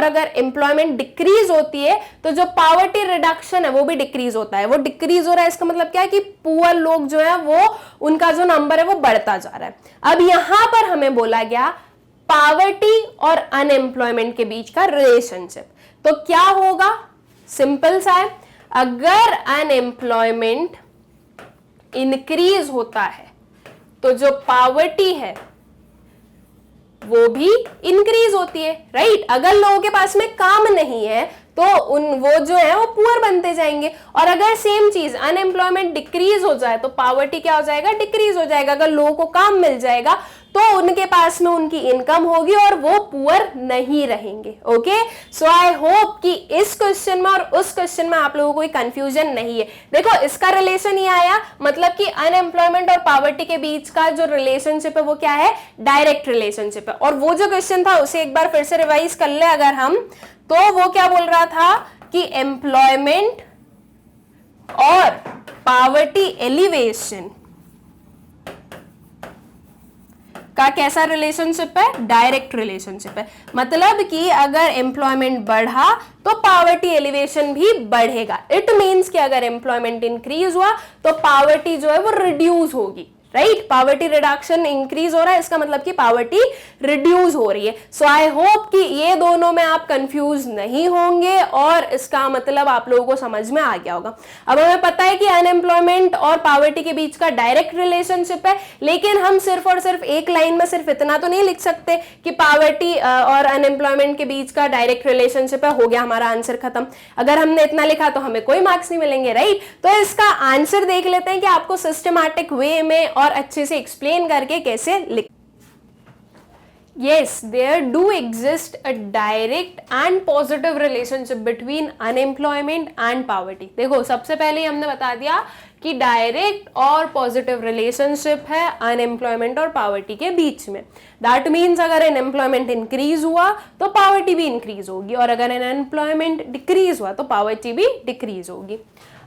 अगर एम्प्लॉयमेंट डिक्रीज होती है तो जो पावर्टी रिडक्शन है वो भी डिक्रीज होता है। वो डिक्रीज हो रहा है, इसका मतलब क्या है कि पुअर लोग जो है वो उनका जो नंबर है वो बढ़ता जा रहा है। अब यहां पर हमें बोला गया पावर्टी और अनएम्प्लॉयमेंट के बीच का रिलेशनशिप। तो क्या होगा, सिंपल सा है, अगर अनएम्प्लॉयमेंट इंक्रीज होता है तो जो पावर्टी है वो भी इंक्रीज होती है, राइट। अगर लोगों के पास में काम नहीं है तो वो जो है वो पुअर बनते जाएंगे। और अगर सेम चीज अनएम्प्लॉयमेंट डिक्रीज हो जाए तो पावर्टी क्या हो जाएगा, डिक्रीज हो जाएगा। अगर लोगों को काम मिल जाएगा तो उनके पास में उनकी इनकम होगी और वो पुअर नहीं रहेंगे। ओके, सो आई होप कि इस क्वेश्चन में और उस क्वेश्चन में आप लोगों को कोई कंफ्यूजन नहीं है। देखो इसका रिलेशन ये आया, मतलब कि अनएम्प्लॉयमेंट और पावर्टी के बीच का जो रिलेशनशिप है वो क्या है, डायरेक्ट रिलेशनशिप है। और वो जो क्वेश्चन था उसे एक बार फिर से रिवाइज कर ले अगर हम, तो वो क्या बोल रहा था कि एम्प्लॉयमेंट और पावर्टी एलिवेशन का कैसा रिलेशनशिप है, डायरेक्ट रिलेशनशिप है। मतलब कि अगर एम्प्लॉयमेंट बढ़ा तो पावर्टी एलिवेशन भी बढ़ेगा। इट मींस कि अगर एम्प्लॉयमेंट इंक्रीज हुआ तो पावर्टी जो है वो रिड्यूस होगी, राइट। पावर्टी रिडक्शन इंक्रीज हो रहा है, इसका मतलब कि पावर्टी रिड्यूस हो रही है। सो आई होप कि ये दोनों में आप कंफ्यूज नहीं होंगे और इसका मतलब आप लोगों को समझ में आ गया होगा। अब हमें पता है कि अनएम्प्लॉयमेंट और पावर्टी के बीच का डायरेक्ट रिलेशनशिप है, लेकिन हम सिर्फ और सिर्फ एक लाइन में सिर्फ इतना तो नहीं लिख सकते कि पावर्टी और अनएम्प्लॉयमेंट के बीच का डायरेक्ट रिलेशनशिप है, हो गया हमारा आंसर खत्म। अगर हमने इतना लिखा तो हमें कोई मार्क्स नहीं मिलेंगे, राइट। तो इसका आंसर देख लेते हैं कि आपको सिस्टमैटिक वे में और अच्छे से एक्सप्लेन करके कैसे लिख। Yes, there do exist a direct and positive relationship between unemployment and poverty. देखो सबसे पहले हमने बता दिया कि डायरेक्ट और पॉजिटिव रिलेशनशिप है अनएम्प्लॉयमेंट और पावर्टी के बीच में। दैट मीन्स अगर अनएम्प्लॉयमेंट इंक्रीज हुआ तो पावर्टी भी इंक्रीज होगी, और अगर अनएम्प्लॉयमेंट डिक्रीज हुआ तो पावर्टी भी डिक्रीज होगी।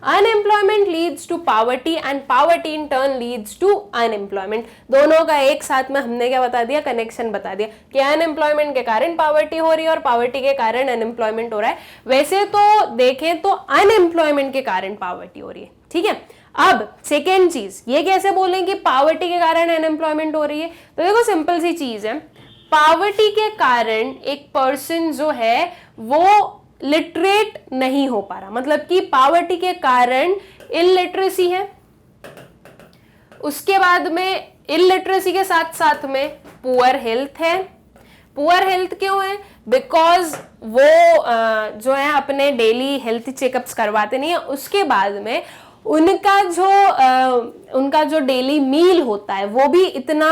Unemployment leads to poverty and poverty in turn leads to unemployment. दोनों का एक साथ में हमने क्या बता दिया, कनेक्शन बता दिया कि अनएम्प्लॉयमेंट के कारण पावर्टी हो रही है और पावर्टी के कारण अनएम्प्लॉयमेंट हो रहा है। वैसे तो देखें तो अनएम्प्लॉयमेंट के कारण पावर्टी हो रही है, ठीक है। अब सेकेंड चीज, ये कैसे बोलें कि पावर्टी के कारण अनएम्प्लॉयमेंट हो रही है, तो देखो सिंपल सी चीज है, पावर्टी के कारण एक पर्सन जो है वो लिटरेट नहीं हो पा रहा, मतलब कि पावर्टी के कारण इलिटरेसी है, उसके बाद में इलिटरेसी के साथ साथ में पुअर हेल्थ है। पुअर हेल्थ क्यों है, बिकॉज वो जो है अपने डेली हेल्थ चेकअप्स करवाते नहीं है। उसके बाद में उनका जो डेली मील होता है वो भी इतना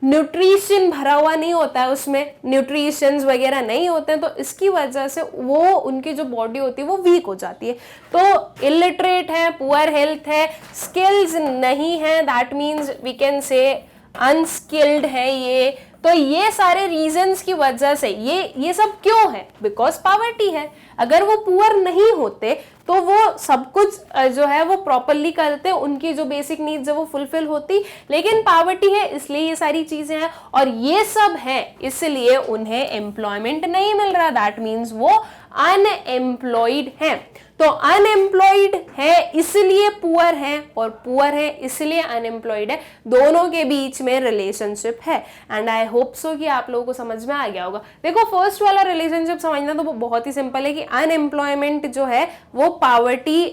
न्यूट्रिशन भरा हुआ नहीं होता है, उसमें न्यूट्रिशंस वगैरह नहीं होते हैं, तो इसकी वजह से वो उनकी जो बॉडी होती है वो वीक हो जाती है। तो इलिटरेट है, पुअर हेल्थ है, स्किल्स नहीं है, that means we can say unskilled है ये। तो ये सारे रीजंस की वजह से ये सब क्यों है, बिकॉज पावर्टी है। अगर वो पुअर नहीं होते तो वो सब कुछ जो है वो प्रॉपरली करते, उनकी जो बेसिक नीड्स है वो फुलफिल होती, लेकिन पावर्टी है इसलिए ये सारी चीजें हैं, और ये सब है इसलिए उन्हें एम्प्लॉयमेंट नहीं मिल रहा। दैट मीन्स वो अनएम्प्लॉयड है। तो अनएम्प्लॉयड है इसलिए पुअर है, और पुअर है इसलिए अनएम्प्लॉयड है, दोनों के बीच में रिलेशनशिप है। एंड आई होप सो कि आप लोगों को समझ में आ गया होगा। देखो फर्स्ट वाला रिलेशनशिप समझना तो वो बहुत ही सिंपल है कि अनएम्प्लॉयमेंट जो है वो पावर्टी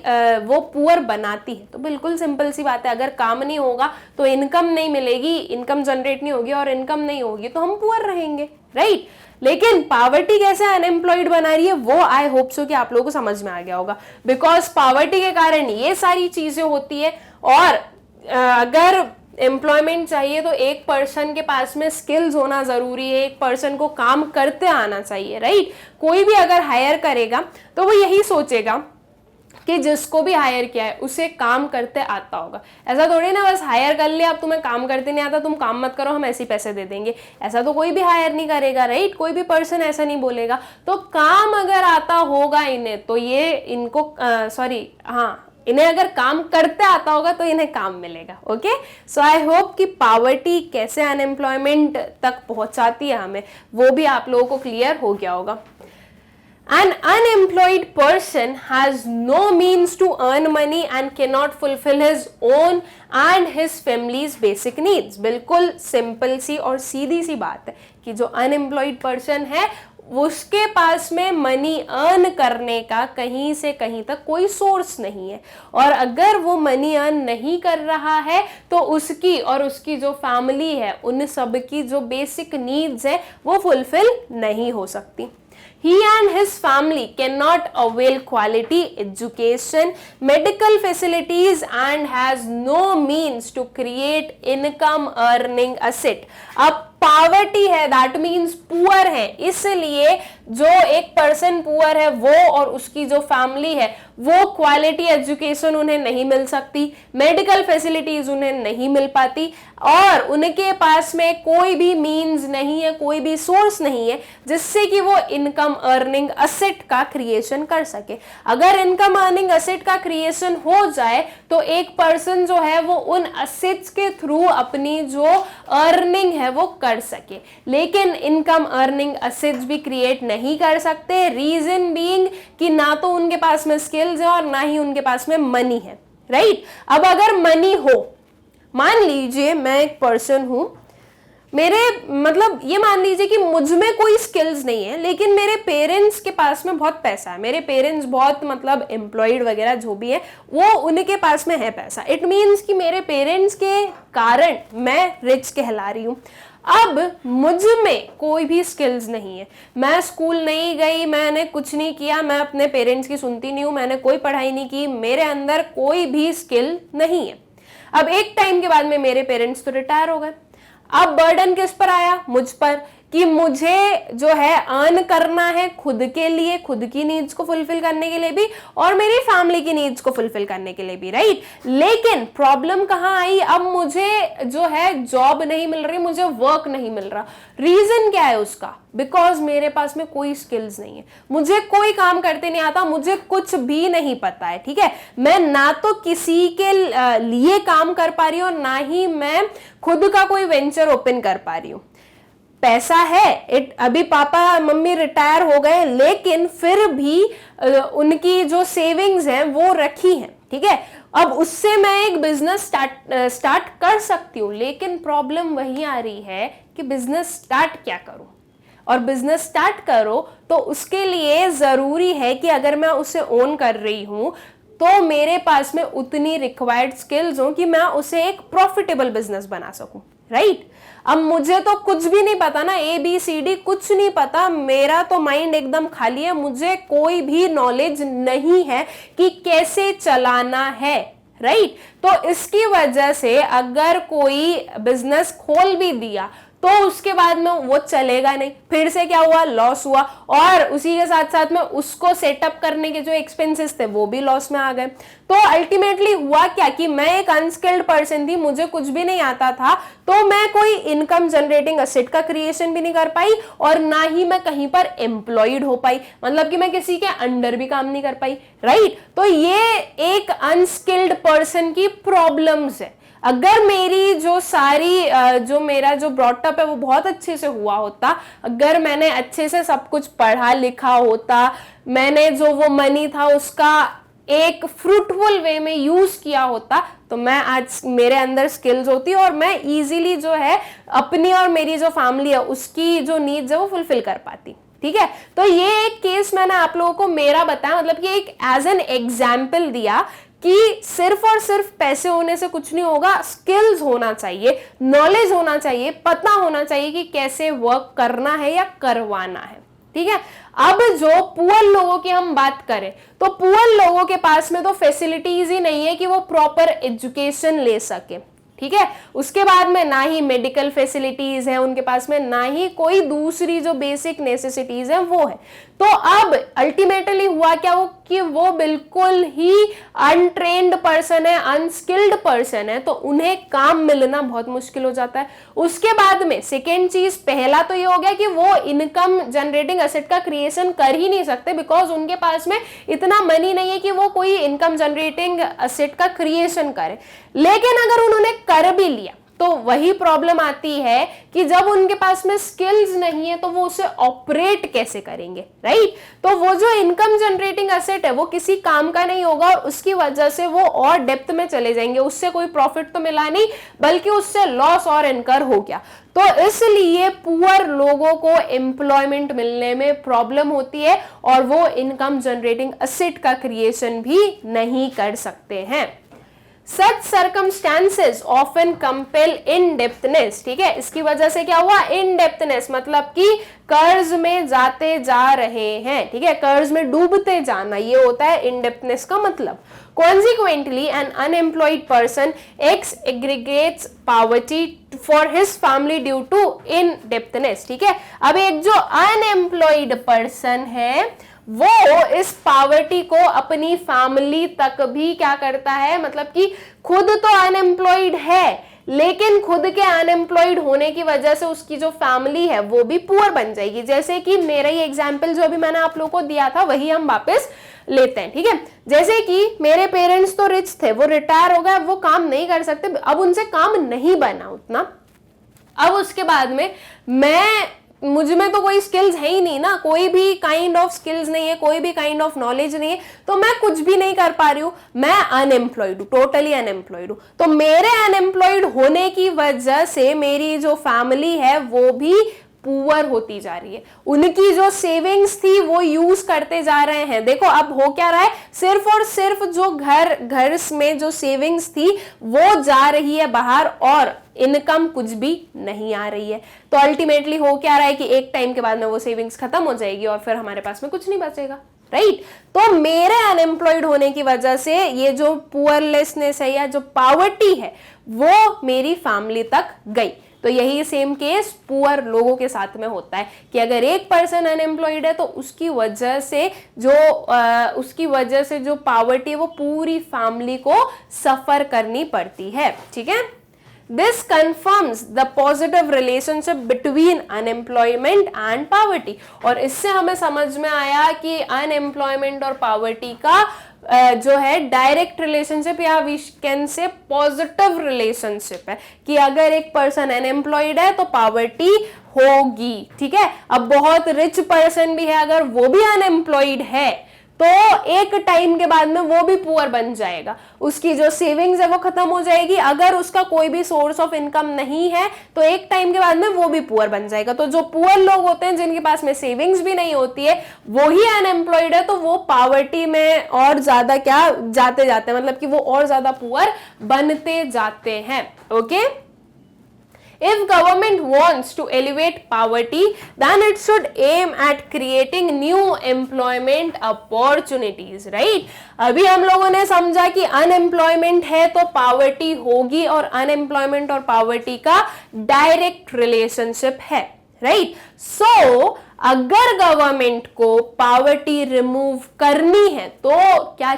वो पुअर बनाती है। तो बिल्कुल सिंपल सी बात है, अगर काम नहीं होगा तो इनकम नहीं मिलेगी, इनकम जनरेट नहीं होगी, और इनकम नहीं होगी तो हम पुअर रहेंगे, राइट। लेकिन पावर्टी कैसे अनएम्प्लॉयड बना रही है वो आई होप सो कि आप लोगों को समझ में आ गया होगा, बिकॉज पावर्टी के कारण ये सारी चीजें होती है। और अगर एम्प्लॉयमेंट चाहिए तो एक पर्सन के पास में स्किल्स होना जरूरी है, एक पर्सन को काम करते आना चाहिए, राइट। कोई भी अगर हायर करेगा तो वो यही सोचेगा कि जिसको भी हायर किया है उसे काम करते आता होगा। ऐसा थोड़ी ना बस हायर कर लिया, अब तुम्हें काम करते नहीं आता, तुम काम मत करो, हम ऐसे ही पैसे दे देंगे, ऐसा तो कोई भी हायर नहीं करेगा, राइट। कोई भी पर्सन ऐसा नहीं बोलेगा। तो काम अगर आता होगा इन्हें तो ये इनको इन्हें अगर काम करते आता होगा तो इन्हें काम मिलेगा। ओके, सो आई होप कि पॉवर्टी कैसे अनएम्प्लॉयमेंट तक पहुंचाती है हमें, वो भी आप लोगों को क्लियर हो गया होगा। An unemployed person has no means to earn money and cannot fulfill his own and his family's basic needs। बिल्कुल सिंपल सी और सीधी सी बात है कि जो अनएम्प्लॉयड पर्सन है उसके पास में मनी अर्न करने का कहीं से कहीं तक कोई सोर्स नहीं है, और अगर वो मनी अर्न नहीं कर रहा है तो उसकी और उसकी जो फैमिली है उन सब की जो बेसिक नीड्स है वो फुलफिल नहीं हो सकती। He and his family cannot avail quality education, medical facilities and has no means to create income earning asset। अब पॉवर्टी है, दैट मीन्स पुअर है, इसलिए जो एक पर्सन पुअर है वो और उसकी जो फैमिली है वो क्वालिटी एजुकेशन उन्हें नहीं मिल सकती, मेडिकल फैसिलिटीज उन्हें नहीं मिल पाती, और उनके पास में कोई भी मीन्स नहीं है, कोई भी सोर्स नहीं है जिससे कि वो इनकम अर्निंग असेट का क्रिएशन कर सके। अगर इनकम अर्निंग असेट का क्रिएशन हो जाए तो एक पर्सन जो है वो उन असेट्स के थ्रू अपनी जो अर्निंग है वो कर सके, लेकिन इनकम अर्निंग असेट्स भी क्रिएट नहीं कर सकते। रीजन बीइंग कि ना तो उनके पास में स्किल्स है और ना ही उनके पास में मनी है, राइट। अब अगर मनी हो, मान लीजिए मैं एक पर्सन हूं, मेरे मतलब ये मान लीजिए कि मुझ में कोई स्किल्स नहीं है लेकिन मेरे पेरेंट्स के पास में बहुत पैसा है, मेरे पेरेंट्स बहुत मतलब एम्प्लॉयड वगैरह जो भी है वो उनके पास में है पैसा। इट मीन्स कि मेरे पेरेंट्स के कारण मैं रिच कहला रही हूं। अब मुझ में कोई भी स्किल्स नहीं है, मैं स्कूल नहीं गई, मैंने कुछ नहीं किया, मैं अपने पेरेंट्स की सुनती नहीं हूं, मैंने कोई पढ़ाई नहीं की, मेरे अंदर कोई भी स्किल नहीं है। अब एक टाइम के बाद में मेरे पेरेंट्स तो रिटायर हो गए, अब बर्डन किस पर आया? मुझ पर, कि मुझे जो है अर्न करना है खुद के लिए, खुद की नीड्स को फुलफिल करने के लिए भी और मेरी फैमिली की नीड्स को फुलफिल करने के लिए भी, राइट। लेकिन प्रॉब्लम कहाँ आई? अब मुझे जो है जॉब नहीं मिल रही, मुझे वर्क नहीं मिल रहा। रीजन क्या है उसका? बिकॉज मेरे पास में कोई स्किल्स नहीं है, मुझे कोई काम करते नहीं आता, मुझे कुछ भी नहीं पता है, ठीक है। मैं ना तो किसी के लिए काम कर पा रही हूँ और ना ही मैं खुद का कोई वेंचर ओपन कर पा रही हूँ। पैसा है, अभी पापा मम्मी रिटायर हो गए लेकिन फिर भी उनकी जो सेविंग्स हैं वो रखी हैं, ठीक है। अब उससे मैं एक बिजनेस स्टार्ट कर सकती हूँ, लेकिन प्रॉब्लम वही आ रही है कि बिजनेस स्टार्ट क्या करूं, और बिजनेस स्टार्ट करो तो उसके लिए जरूरी है कि अगर मैं उसे ओन कर रही हूं तो मेरे पास में उतनी रिक्वायर्ड स्किल्स हो कि मैं उसे एक प्रॉफिटेबल बिजनेस बना सकूं, राइट। अब मुझे तो कुछ भी नहीं पता ना, ABCD कुछ नहीं पता, मेरा तो माइंड एकदम खाली है, मुझे कोई भी नॉलेज नहीं है कि कैसे चलाना है, राइट। तो इसकी वजह से अगर कोई बिजनेस खोल भी दिया तो उसके बाद में वो चलेगा नहीं, फिर से क्या हुआ? लॉस हुआ, और उसी के साथ साथ में उसको सेटअप करने के जो एक्सपेंसेस थे वो भी लॉस में आ गए। तो अल्टीमेटली हुआ क्या कि मैं एक अनस्किल्ड पर्सन थी, मुझे कुछ भी नहीं आता था, तो मैं कोई इनकम जनरेटिंग असेट का क्रिएशन भी नहीं कर पाई और ना ही मैं कहीं पर एम्प्लॉयड हो पाई, मतलब कि मैं किसी के अंडर भी काम नहीं कर पाई, राइट। तो ये एक अनस्किल्ड पर्सन की प्रॉब्लम्स है। अगर मेरी जो सारी जो मेरा जो ब्रॉटअप है वो बहुत अच्छे से हुआ होता, अगर मैंने अच्छे से सब कुछ पढ़ा लिखा होता, मैंने जो वो मनी था उसका एक फ्रूटफुल वे में यूज किया होता, तो मैं आज मेरे अंदर स्किल्स होती और मैं इजीली जो है अपनी और मेरी जो फैमिली है उसकी जो नीड्स है वो फुलफिल कर पाती, ठीक है। तो ये एक केस मैंने आप लोगों को मेरा बताया, मतलब कि एक एज एन एग्जाम्पल दिया कि सिर्फ और सिर्फ पैसे होने से कुछ नहीं होगा, स्किल्स होना चाहिए, नॉलेज होना चाहिए, पता होना चाहिए कि कैसे वर्क करना है या करवाना है, ठीक है। अब जो पुअर लोगों की हम बात करें तो पुअर लोगों के पास में तो फैसिलिटीज ही नहीं है कि वो प्रॉपर एजुकेशन ले सके, ठीक है। उसके बाद में ना ही मेडिकल फैसिलिटीज है उनके पास में, ना ही कोई दूसरी जो बेसिक नेसेसिटीज है वो है। तो अब अल्टीमेटली हुआ क्या हो कि वो बिल्कुल ही अनट्रेन्ड पर्सन है, अनस्किल्ड पर्सन है, तो उन्हें काम मिलना बहुत मुश्किल हो जाता है। उसके बाद में सेकेंड चीज, पहला तो ये हो गया कि वो इनकम जनरेटिंग एसेट का क्रिएशन कर ही नहीं सकते, बिकॉज उनके पास में इतना मनी नहीं है कि वो कोई इनकम जनरेटिंग एसेट का क्रिएशन करे। लेकिन अगर उन्होंने कर भी लिया तो वही प्रॉब्लम आती है कि जब उनके पास में स्किल्स नहीं है तो वो उसे ऑपरेट कैसे करेंगे, राइट। तो वो जो इनकम जनरेटिंग एसेट है वो किसी काम का नहीं होगा और उसकी वजह से वो और डेप्थ में चले जाएंगे। उससे कोई प्रॉफिट तो मिला नहीं, बल्कि उससे लॉस और इनकर हो गया। तो इसलिए पुअर लोगों को एम्प्लॉयमेंट मिलने में प्रॉब्लम होती है और वो इनकम जनरेटिंग एसेट का क्रिएशन भी नहीं कर सकते हैं। Such circumstances often compel indebtedness, ठीक है। इसकी वजह से क्या हुआ, indebtedness मतलब कि कर्ज में जाते जा रहे हैं, ठीक है, कर्ज में डूबते जाना, ये होता है indebtedness का मतलब। Consequently, an unemployed person aggregates poverty for his family due to indebtedness, ठीक है। अब एक जो अनएम्प्लॉयड पर्सन है वो इस पावर्टी को अपनी फैमिली तक भी क्या करता है, मतलब कि खुद तो अनएम्प्लॉयड है लेकिन खुद के अनएम्प्लॉयड होने की वजह से उसकी जो फैमिली है वो भी पुअर बन जाएगी। जैसे कि मेरा ये एग्जाम्पल जो अभी मैंने आप लोगों को दिया था वही हम वापस लेते हैं, ठीक है। जैसे कि मेरे पेरेंट्स तो रिच थे, वो रिटायर हो गए, वो काम नहीं कर सकते, अब उनसे काम नहीं बना उतना। अब उसके बाद में मुझ में तो कोई स्किल्स है ही नहीं ना, कोई भी काइंड ऑफ स्किल्स नहीं है, कोई भी काइंड ऑफ नॉलेज नहीं है, तो मैं कुछ भी नहीं कर पा रही हूं, मैं अनएम्प्लॉयड हूं, टोटली अनएम्प्लॉयड हूं। तो मेरे अनएम्प्लॉयड होने की वजह से मेरी जो फैमिली है वो भी पुअर होती जा रही है। उनकी जो सेविंग्स थी वो यूज करते जा रहे हैं। देखो अब हो क्या रहा है, सिर्फ और सिर्फ जो घर में जो सेविंग्स थी वो जा रही है बाहर और इनकम कुछ भी नहीं आ रही है। तो अल्टीमेटली हो क्या रहा है कि एक टाइम के बाद में वो सेविंग्स खत्म हो जाएगी और फिर हमारे पास में कुछ नहीं बचेगा, राइट। तो मेरे अनएम्प्लॉयड होने की वजह से ये जो पुअरलेसनेस है या जो पॉवर्टी है वो मेरी फैमिली तक गई। तो यही सेम केस पुअर लोगों के साथ में होता है कि अगर एक पर्सन अनएम्प्लॉयड है तो उसकी वजह से जो पॉवर्टी है वो पूरी फैमिली को सफर करनी पड़ती है, ठीक है। This confirms the positive relationship between unemployment and poverty। और इससे हमें समझ में आया कि अनएम्प्लॉयमेंट और पॉवर्टी का जो है डायरेक्ट रिलेशनशिप या we can say positive relationship है कि अगर एक पर्सन अनएम्प्लॉयड है तो पॉवर्टी होगी, ठीक है। अब बहुत रिच पर्सन भी है, अगर वो भी अनएम्प्लॉयड है तो एक टाइम के बाद में वो भी पुअर बन जाएगा, उसकी जो सेविंग्स है वो खत्म हो जाएगी। अगर उसका कोई भी सोर्स ऑफ इनकम नहीं है तो एक टाइम के बाद में वो भी पुअर बन जाएगा। तो जो पुअर लोग होते हैं जिनके पास में सेविंग्स भी नहीं होती है वो ही अनएम्प्लॉयड है, तो वो पॉवर्टी में और ज्यादा क्या जाते जाते हैं, मतलब कि वो और ज्यादा पुअर बनते जाते हैं, okay. If government wants to elevate poverty, then it should aim at creating new employment opportunities, right? अभी हम लोगों ने समझा कि अनएम्प्लॉयमेंट है तो पॉवर्टी होगी और अनएम्प्लॉयमेंट और पॉवर्टी का डायरेक्ट रिलेशनशिप है, राइट। सो अगर गवर्नमेंट को पॉवर्टी रिमूव करनी है तो क्या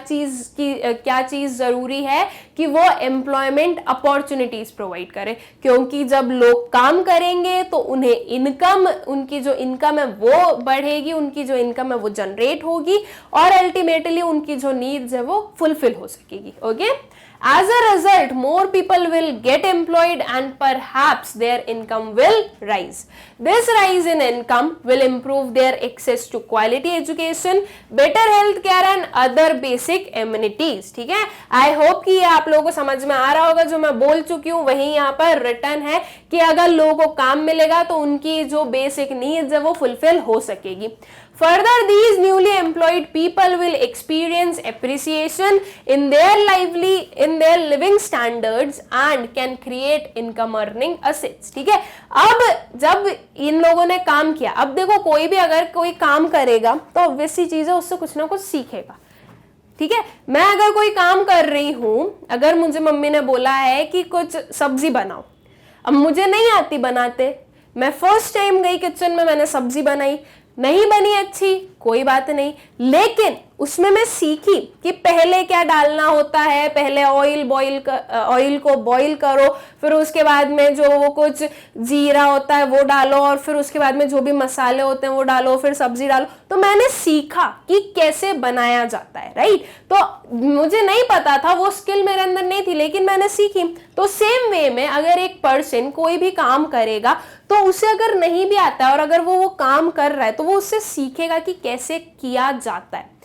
चीज जरूरी है कि वो एम्प्लॉयमेंट अपॉर्चुनिटीज प्रोवाइड करे, क्योंकि जब लोग काम करेंगे तो उन्हें इनकम, उनकी जो इनकम है वो बढ़ेगी, उनकी जो इनकम है वो जनरेट होगी और अल्टीमेटली उनकी जो नीड्स है वो फुलफिल हो सकेगी, okay. As a result, more people will get employed and perhaps their income will rise. This rise in income will improve their access to quality education, better health care and other basic amenities, ठीक है। I hope कि ये आप लोगों को समझ में आ रहा होगा, जो मैं बोल चुकी हूँ वही यहाँ पर रिटर्न है कि अगर लोगों को काम मिलेगा तो उनकी जो बेसिक नीड्स है वो फुलफिल हो सकेगी। Further, these newly employed people will experience appreciation in their living standards and can create income earning assets, ठीक है। अब जब इन लोगों ने काम किया, अब देखो कोई भी अगर कोई काम करेगा तो ऑब्वियस सी चीज है उससे कुछ ना कुछ सीखेगा, ठीक है, मैं अगर कोई काम कर रही हूं, अगर मुझे मम्मी ने बोला है कि कुछ सब्जी बनाओ, अब मुझे नहीं आती बनाते, मैं फर्स्ट टाइम गई किचन में, मैंने सब्जी बनाई, नहीं बनी अच्छी, कोई बात नहीं, लेकिन उसमें मैं सीखी कि पहले क्या डालना होता है, पहले ऑयल को बॉईल करो, फिर उसके बाद में जो वो कुछ जीरा होता है वो डालो, और फिर उसके बाद में जो भी मसाले होते हैं वो डालो, फिर सब्जी डालो। तो मैंने सीखा कि कैसे बनाया जाता है, राइट। तो मुझे नहीं पता था, वो स्किल मेरे अंदर नहीं थी, लेकिन मैंने सीखी। तो सेम वे में अगर एक पर्सन कोई भी काम करेगा तो उसे अगर नहीं भी आता है और अगर वो काम कर रहा है तो वो उससे सीखेगा कि कैसे किया जाता है।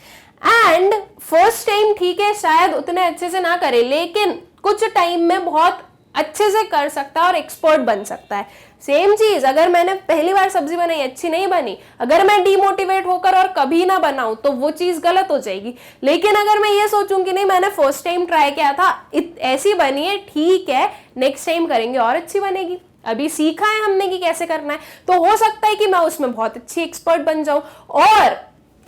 एंड फर्स्ट टाइम ठीक है शायद उतने अच्छे से ना करे, लेकिन कुछ टाइम में बहुत अच्छे से कर सकता है और एक्सपर्ट बन सकता है। सेम चीज अगर मैंने पहली बार सब्जी बनाई, अच्छी नहीं बनी, अगर मैं डीमोटिवेट होकर और कभी ना बनाऊं तो वो चीज गलत हो जाएगी। लेकिन अगर मैं ये सोचूं कि नहीं, मैंने फर्स्ट टाइम ट्राई किया था, ऐसी बनी है, ठीक है, नेक्स्ट टाइम करेंगे और अच्छी बनेगी, अभी सीखा है हमने कि कैसे करना है, तो हो सकता है कि मैं उसमें बहुत अच्छी एक्सपर्ट बन जाऊं। और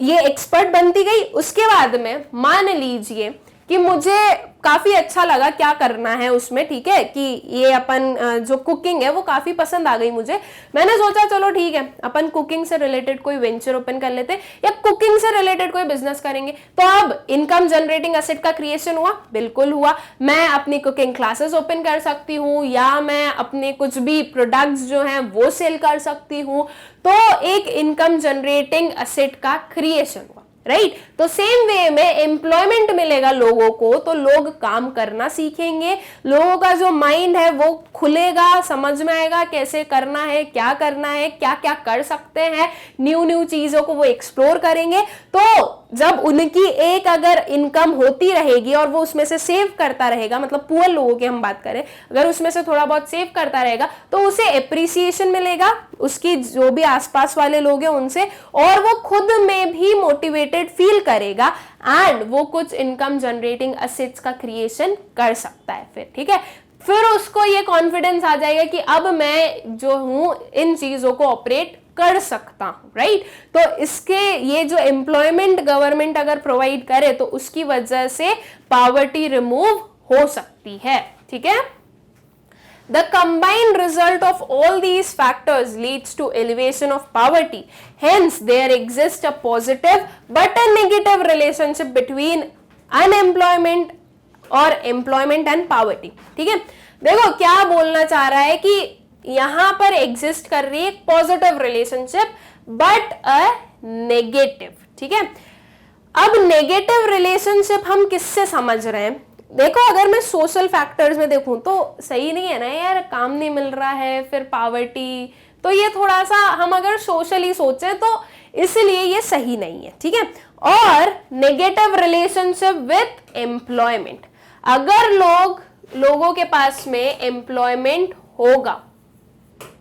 ये एक्सपर्ट बनती गई, उसके बाद में मान लीजिए कि मुझे काफी अच्छा लगा क्या करना है उसमें, ठीक है, कि ये अपन जो कुकिंग है वो काफी पसंद आ गई मुझे। मैंने सोचा चलो ठीक है, अपन कुकिंग से रिलेटेड कोई वेंचर ओपन कर लेते या कुकिंग से रिलेटेड कोई बिजनेस करेंगे। तो अब इनकम जनरेटिंग एसेट का क्रिएशन हुआ, बिल्कुल हुआ। मैं अपनी कुकिंग क्लासेस ओपन कर सकती हूँ, या मैं अपने कुछ भी प्रोडक्ट्स जो हैं वो सेल कर सकती हूँ। तो एक इनकम जनरेटिंग एसेट का क्रिएशन हुआ, राइट। तो सेम वे में एम्प्लॉयमेंट मिलेगा लोगों को, तो लोग काम करना सीखेंगे, लोगों का जो माइंड है वो खुलेगा, समझ में आएगा कैसे करना है, क्या करना है, क्या क्या कर सकते हैं, न्यू चीजों को वो एक्सप्लोर करेंगे। तो जब उनकी एक अगर इनकम होती रहेगी और वो उसमें से सेव करता रहेगा, मतलब पुअर लोगों की हम बात करें, अगर उसमें से थोड़ा बहुत सेव करता रहेगा तो उसे एप्रिसिएशन मिलेगा उसकी जो भी आसपास वाले लोग हैं उनसे, और वो खुद में भी मोटिवेटेड फील करेगा एंड वो कुछ इनकम जनरेटिंग एसेट्स का क्रिएशन कर सकता है फिर, ठीक है। फिर उसको ये कॉन्फिडेंस आ जाएगा कि अब मैं जो हूं इन चीजों को ऑपरेट कर सकता हूं, राइट। तो इसके ये जो एम्प्लॉयमेंट गवर्नमेंट अगर प्रोवाइड करे तो उसकी वजह से पॉवर्टी रिमूव हो सकती है, ठीक है। The combined result of all these factors leads to elevation of poverty. Hence, there exists a positive but a negative relationship between unemployment और employment and poverty. ठीक है, देखो क्या बोलना चाह रहा है कि यहां पर एग्जिस्ट कर रही है एक positive relationship but a negative, ठीक है। अब नेगेटिव रिलेशनशिप हम किससे समझ रहे हैं? देखो अगर मैं सोशल फैक्टर्स में देखूं तो सही नहीं है ना यार, काम नहीं मिल रहा है, फिर पॉवर्टी, तो ये थोड़ा सा हम अगर सोशली सोचें तो इसलिए ये सही नहीं है, ठीक है। और नेगेटिव रिलेशनशिप विथ एम्प्लॉयमेंट, अगर लोगों के पास में एम्प्लॉयमेंट होगा,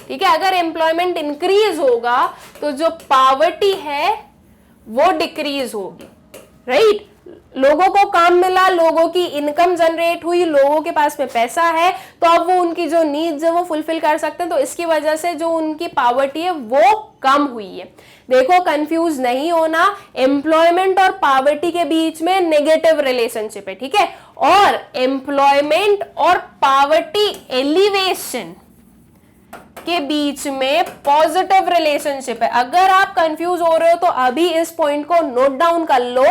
ठीक है, अगर एम्प्लॉयमेंट इंक्रीज होगा तो जो पॉवर्टी है वो डिक्रीज होगी, राइट। लोगों को काम मिला, लोगों की इनकम जनरेट हुई, लोगों के पास में पैसा है, तो अब वो उनकी जो नीड्स है वो फुलफिल कर सकते हैं, तो इसकी वजह से जो उनकी पॉवर्टी है वो कम हुई है। देखो कंफ्यूज नहीं होना, एम्प्लॉयमेंट और पॉवर्टी के बीच में नेगेटिव रिलेशनशिप है, ठीक है, और एम्प्लॉयमेंट और पॉवर्टी एलिवेशन के बीच में पॉजिटिव रिलेशनशिप है। अगर आप कंफ्यूज हो रहे हो तो अभी इस पॉइंट को नोट डाउन कर लो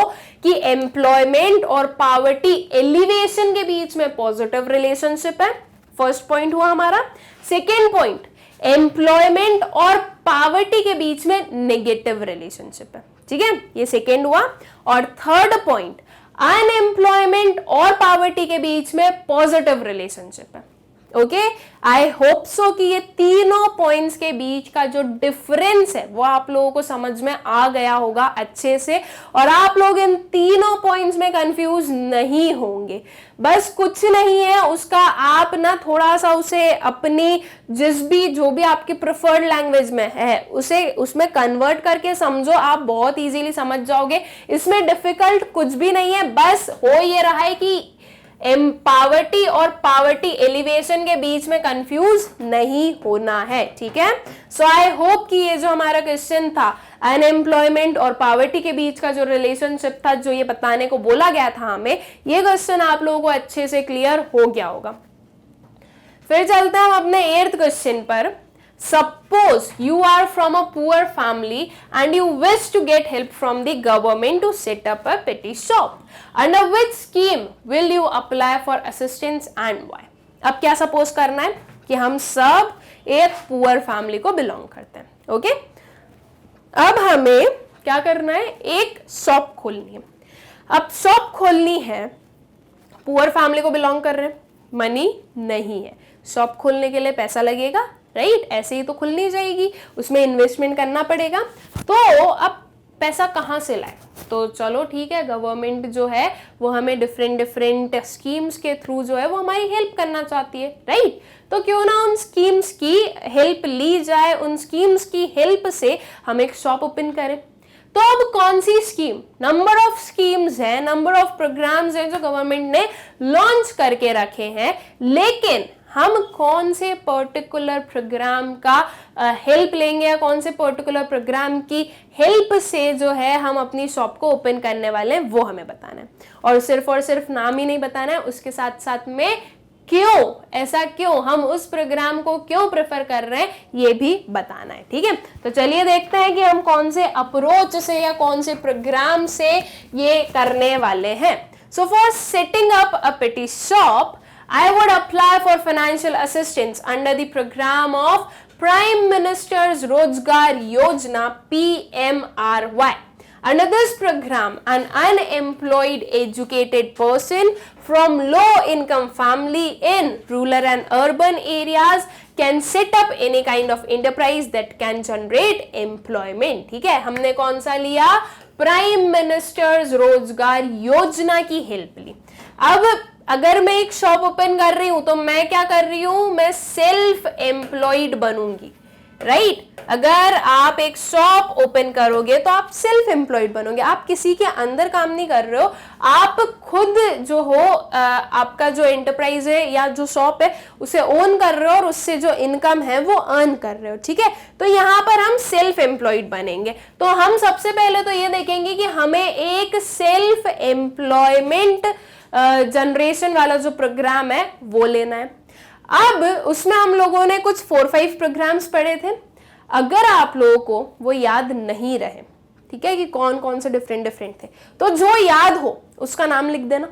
कि एम्प्लॉयमेंट और पॉवर्टी एलिवेशन के बीच में पॉजिटिव रिलेशनशिप है। फर्स्ट पॉइंट हुआ हमारा। सेकेंड पॉइंट, एम्प्लॉयमेंट और पॉवर्टी के बीच में नेगेटिव रिलेशनशिप है, ठीक है, ये सेकेंड हुआ। और थर्ड पॉइंट, अनएम्प्लॉयमेंट और पॉवर्टी के बीच में पॉजिटिव रिलेशनशिप है। ओके, आई होप सो कि ये तीनों पॉइंट्स के बीच का जो डिफरेंस है वो आप लोगों को समझ में आ गया होगा अच्छे से, और आप लोग इन तीनों पॉइंट्स में कंफ्यूज नहीं होंगे। बस कुछ नहीं है, उसका आप ना थोड़ा सा उसे अपनी जो भी आपकी प्रेफर्ड लैंग्वेज में है उसे उसमें कन्वर्ट करके समझो, आप बहुत इजीली समझ जाओगे। इसमें डिफिकल्ट कुछ भी नहीं है, बस हो ये रहा है कि पावर्टी और पावर्टी एलिवेशन के बीच में कंफ्यूज नहीं होना है, ठीक है। सो आई होप कि ये जो हमारा क्वेश्चन था अनएम्प्लॉयमेंट और पावर्टी के बीच का जो रिलेशनशिप था, जो ये बताने को बोला गया था हमें, ये क्वेश्चन आप लोगों को अच्छे से क्लियर हो गया होगा। फिर चलते हैं हम अपने 8th क्वेश्चन पर। Suppose you are from a poor family and you wish to get help from the government to set up a petty shop. Under which scheme will you apply for assistance and why? अब क्या suppose करना है कि हम सब एक poor family को belong करते हैं, ओके। अब हमें क्या करना है, एक शॉप खोलनी है। अब शॉप खोलनी है, पुअर फैमिली को बिलोंग कर रहे हैं, मनी नहीं है, शॉप खोलने के लिए पैसा लगेगा, राइट, ऐसे ही तो खुलनी जाएगी, उसमें इन्वेस्टमेंट करना पड़ेगा। तो अब पैसा कहाँ से लाए? तो चलो ठीक है, गवर्नमेंट जो है वो हमें डिफरेंट स्कीम्स के थ्रू जो है वो हमारी हेल्प करना चाहती है, राइट। तो क्यों ना उन स्कीम्स की हेल्प ली जाए, उन स्कीम्स की हेल्प से हम एक शॉप ओपन करें। तो अब कौन सी स्कीम, नंबर ऑफ स्कीम्स है, नंबर ऑफ प्रोग्राम्स है जो गवर्नमेंट ने लॉन्च करके रखे हैं, लेकिन हम कौन से पर्टिकुलर प्रोग्राम का हेल्प लेंगे या कौन से पर्टिकुलर प्रोग्राम की हेल्प से जो है हम अपनी शॉप को ओपन करने वाले हैं, वो हमें बताना है। और सिर्फ नाम ही नहीं बताना है, उसके साथ साथ में क्यों, ऐसा क्यों, हम उस प्रोग्राम को क्यों प्रेफर कर रहे हैं, ये भी बताना है, ठीक है। तो चलिए देखते हैं कि हम कौन से अप्रोच से या कौन से प्रोग्राम से ये करने वाले हैं। सो फॉर सेटिंग अप अ पेटी shop, I would apply for financial assistance under the program of Prime Minister's Rozgar Yojana PMRY. Under this program, an unemployed educated person from low income family in rural and urban areas can set up any kind of enterprise that can generate employment. ठीक है, हमने कौन सा लिया, prime ministers रोजगार योजना की help ली। अब अगर मैं एक शॉप ओपन कर रही हूं तो मैं क्या कर रही हूं, मैं सेल्फ एम्प्लॉयड बनूंगी, राइट। अगर आप एक शॉप ओपन करोगे तो आप सेल्फ एम्प्लॉयड बनोगे, आप किसी के अंदर काम नहीं कर रहे हो, आप खुद जो हो आपका जो एंटरप्राइज है या जो शॉप है उसे ओन कर रहे हो और उससे जो इनकम है वो अर्न कर रहे हो, ठीक है। तो यहाँ पर हम सेल्फ एम्प्लॉयड बनेंगे। तो हम सबसे पहले तो ये देखेंगे कि हमें एक सेल्फ एम्प्लॉयमेंट जनरेशन वाला जो प्रोग्राम है वो लेना है। अब उसमें हम लोगों ने कुछ 4-5 प्रोग्राम्स पढ़े थे, अगर आप लोगों को वो याद नहीं रहे, ठीक है, कि कौन कौन से डिफरेंट थे, तो जो याद हो उसका नाम लिख देना,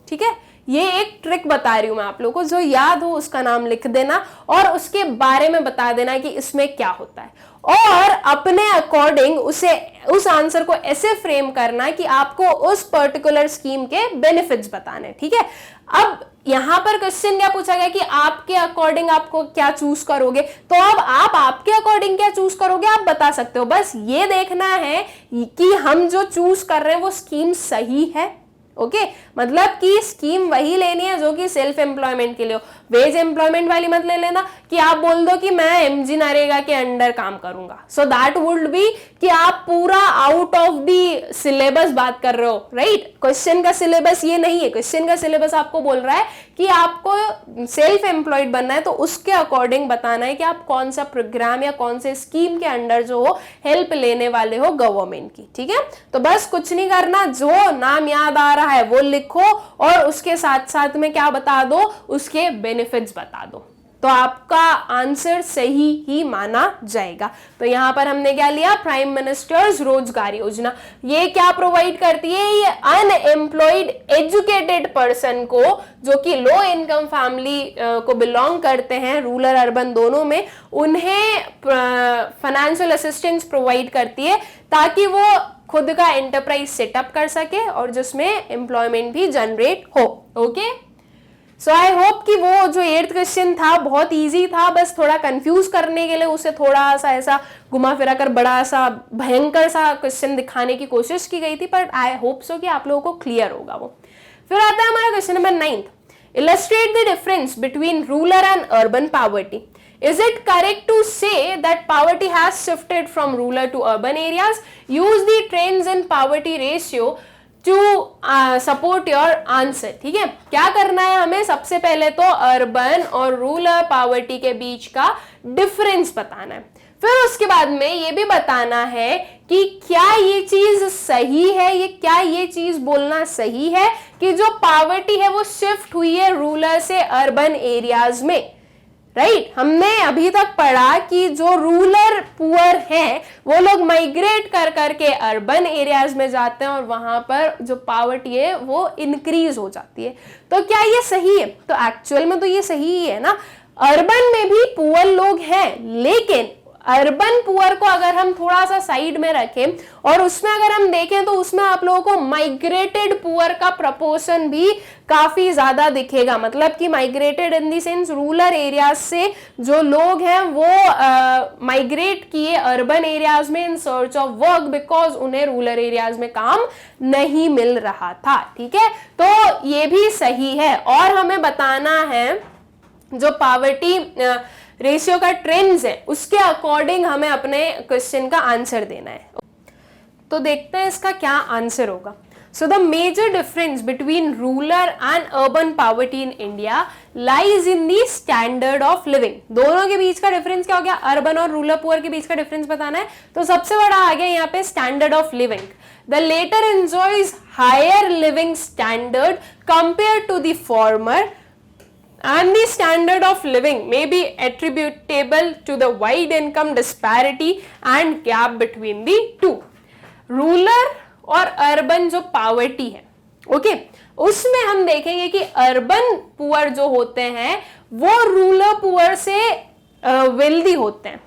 ठीक है। ये एक ट्रिक बता रही हूं मैं आप लोगों को, जो याद हो उसका नाम लिख देना और उसके बारे में बता देना कि इसमें क्या होता है, और अपने अकॉर्डिंग उस आंसर को ऐसे फ्रेम करना कि आपको उस पर्टिकुलर स्कीम के बेनिफिट्स बताने, ठीक है। अब यहां पर क्वेश्चन क्या पूछा गया कि आपके अकॉर्डिंग आपको क्या चूज करोगे, तो अब आप आपके अकॉर्डिंग क्या चूज करोगे आप बता सकते हो, बस ये देखना है कि हम जो चूज कर रहे हैं वो स्कीम सही है, ओके। मतलब कि स्कीम वही लेनी है जो कि सेल्फ एम्प्लॉयमेंट के लिए हो, वेज एम्प्लॉयमेंट वाली मत ले लेना कि आप बोल दो कि मैं एमजी नरेगा के अंडर काम करूंगा, सो दैट वुड बी कि आप पूरा आउट ऑफ दी सिलेबस बात कर रहे हो, राइट। क्वेश्चन का सिलेबस ये नहीं है, क्वेश्चन का सिलेबस आपको बोल रहा है कि आपको सेल्फ एम्प्लॉयड बनना है, तो उसके अकॉर्डिंग बताना है कि आप कौन सा प्रोग्राम या कौन से स्कीम के अंडर जो हो हेल्प लेने वाले हो गवर्नमेंट की, ठीक है। तो बस कुछ नहीं करना, जो नाम याद आ रहा है वो लिखो और उसके साथ साथ में क्या बता दो, उसके बेनिफिट्स बता दो, तो आपका आंसर सही ही माना जाएगा। तो यहां पर हमने क्या लिया, प्राइम मिनिस्टर्स रोजगार योजना। ये क्या प्रोवाइड करती है, ये अनएम्प्लॉयड एजुकेटेड पर्सन को जो कि लो इनकम फैमिली को बिलोंग करते हैं, रूरल अर्बन दोनों में, उन्हें फाइनेंशियल असिस्टेंस प्रोवाइड करती है ताकि वो खुद का एंटरप्राइज सेटअप कर सके और जिसमें एम्प्लॉयमेंट भी जनरेट हो, ओके। सो आई होप कि वो जो 8th क्वेश्चन था बहुत इजी था, बस थोड़ा कंफ्यूज करने के लिए उसे थोड़ा सा ऐसा घुमा फिरा कर बड़ा सा भयंकर सा क्वेश्चन दिखाने की कोशिश की गई थी, पर आई होप सो कि आप लोगों को क्लियर होगा वो। फिर आता है हमारा question number 9th, illustrate the difference between rural and urban poverty. Is it correct to say that poverty has shifted from rural to urban areas? Use the trends in poverty ratio to support your answer. ठीक है, क्या करना है हमें, सबसे पहले तो urban और रूरल पॉवर्टी के बीच का डिफरेंस बताना है, फिर उसके बाद में ये भी बताना है कि क्या ये चीज सही है, ये क्या ये चीज बोलना सही है कि जो पॉवर्टी है वो शिफ्ट हुई है रूरल से अर्बन एरियाज में। राइट, हमने अभी तक पढ़ा कि जो रूरल पुअर हैं वो लोग माइग्रेट कर करके अर्बन एरियाज में जाते हैं और वहां पर जो पॉवर्टी है वो इंक्रीज हो जाती है। तो क्या ये सही है? तो एक्चुअल में तो ये सही ही है ना। अर्बन में भी पुअर लोग हैं, लेकिन अर्बन पुअर को अगर हम थोड़ा सा साइड में रखें और उसमें अगर हम देखें तो उसमें आप लोगों को माइग्रेटेड पुअर का प्रपोर्शन भी काफी ज्यादा दिखेगा। मतलब कि migrated in the sense rural areas से जो लोग हैं वो माइग्रेट किए अर्बन एरियाज में in search of work, because उन्हें रूरल एरियाज में काम नहीं मिल रहा था। ठीक है, तो ये भी सही है। और हमें बताना है जो पॉवर्टी रेशियो का ट्रेंड्स है उसके अकॉर्डिंग हमें अपने क्वेश्चन का आंसर देना है। तो देखते हैं इसका क्या आंसर होगा। So the major difference between rural and urban poverty in India lies in the standard of living. दोनों के बीच का डिफरेंस क्या हो गया, अर्बन और रूरल पुअर के बीच का डिफरेंस बताना है। तो सबसे बड़ा आ गया यहाँ पे standard of living. The latter enjoys higher living standard compare to the former, and the standard of living may be attributable to the wide income disparity and gap between the two. Rural और urban जो poverty है, okay, उसमें हम देखेंगे कि urban poor जो होते हैं वो रूरल पुअर से वेल्दी होते हैं।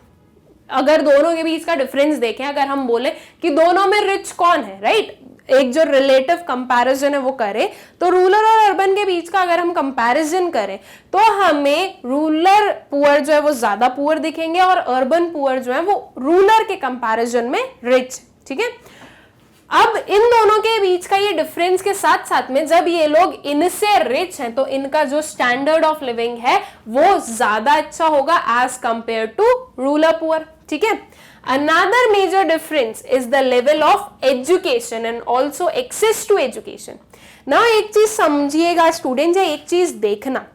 अगर दोनों के बीच का डिफरेंस देखें, अगर हम बोले कि दोनों में रिच कौन है, राइट, एक जो रिलेटिव कंपैरिजन है वो करें, तो रूरल और अर्बन के बीच का अगर हम कंपैरिजन करें तो हमें रूरल पुअर जो है वो ज्यादा पुअर दिखेंगे और अर्बन पुअर जो है वो रूरल के कंपैरिजन में रिच। ठीक है, अब इन दोनों के बीच का ये डिफरेंस के साथ साथ में जब ये लोग इनसे रिच हैं तो इनका जो स्टैंडर्ड ऑफ लिविंग है वो ज्यादा अच्छा होगा as compare to rural poor. ठीक है, another major difference is the level of education and also access to education. ना एक चीज समझिएगा स्टूडेंट, या एक चीज देखना,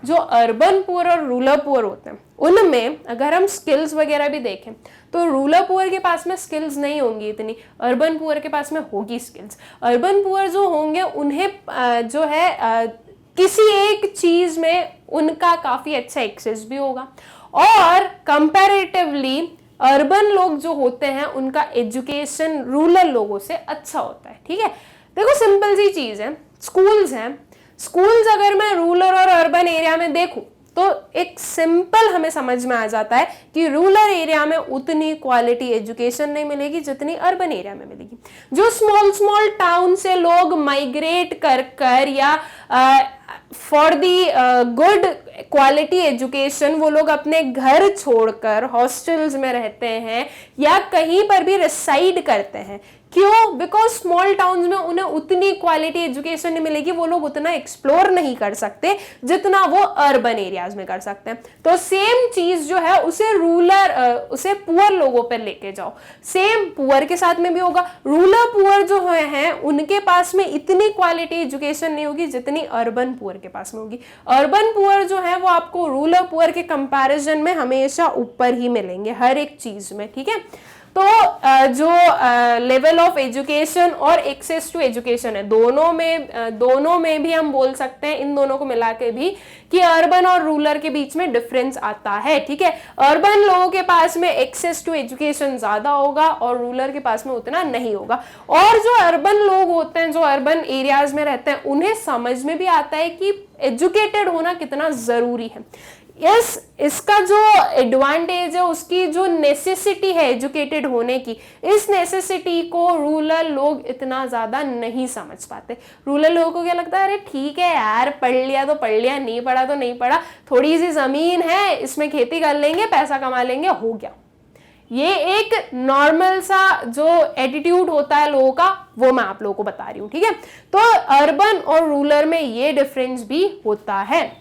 जो अर्बन पुअर और रूरल पुअर होते हैं उनमें अगर हम स्किल्स वगैरह भी देखें तो रूरल पुअर के पास में स्किल्स नहीं होंगी इतनी, अर्बन पुअर के पास में होगी स्किल्स। अर्बन पुअर जो होंगे उन्हें जो है किसी एक चीज में उनका काफी अच्छा एक्सेस भी होगा, और कंपैरेटिवली अर्बन लोग जो होते हैं उनका एजुकेशन रूरल लोगों से अच्छा होता है। ठीक है, देखो सिंपल सी चीज है, स्कूल्स हैं, स्कूल्स अगर मैं रूरल और अर्बन एरिया में देखूं तो एक सिंपल हमें समझ में आ जाता है कि रूरल एरिया में उतनी क्वालिटी एजुकेशन नहीं मिलेगी जितनी अर्बन एरिया में मिलेगी। जो स्मॉल स्मॉल टाउन से लोग माइग्रेट कर कर या for the good quality education वो लोग अपने घर छोड़कर हॉस्टल्स में रहते हैं या कहीं पर भी रिसाइड करते हैं। क्यों? बिकॉज स्मॉल टाउन्स में उन्हें उतनी क्वालिटी एजुकेशन नहीं मिलेगी, वो लोग उतना एक्सप्लोर नहीं कर सकते जितना वो अर्बन एरियाज में कर सकते हैं। तो सेम चीज जो है उसे उसे पुअर लोगों पर लेके जाओ, सेम पुअर के साथ में भी होगा। रूरल पुअर जो हैं उनके पास में इतनी क्वालिटी एजुकेशन नहीं होगी जितनी अर्बन पुअर के पास में होगी। अर्बन पुअर जो है वो आपको रूरल पुअर के कंपैरिजन में हमेशा ऊपर ही मिलेंगे हर एक चीज में। ठीक है, तो जो लेवल ऑफ एजुकेशन और एक्सेस टू एजुकेशन है दोनों में भी हम बोल सकते हैं, इन दोनों को मिला के भी, कि अर्बन और रूरल के बीच में डिफरेंस आता है। ठीक है, अर्बन लोगों के पास में एक्सेस टू एजुकेशन ज्यादा होगा और रूरल के पास में उतना नहीं होगा। और जो अर्बन लोग होते हैं, जो अर्बन एरियाज में रहते हैं, उन्हें समझ में भी आता है कि एजुकेटेड होना कितना जरूरी है। यस, इसका जो एडवांटेज है, उसकी जो नेसेसिटी है एजुकेटेड होने की, इस नेसेसिटी को रूरल लोग इतना ज्यादा नहीं समझ पाते। रूरल लोगों को क्या लगता है, अरे ठीक है यार, पढ़ लिया तो पढ़ लिया, नहीं पढ़ा तो नहीं पढ़ा, थोड़ी सी जमीन है इसमें खेती कर लेंगे, पैसा कमा लेंगे, हो गया। ये एक नॉर्मल सा जो एटीट्यूड होता है लोगों का, वो मैं आप लोगों को बता रही हूँ। ठीक है, तो अर्बन और रूरल में ये डिफरेंस भी होता है।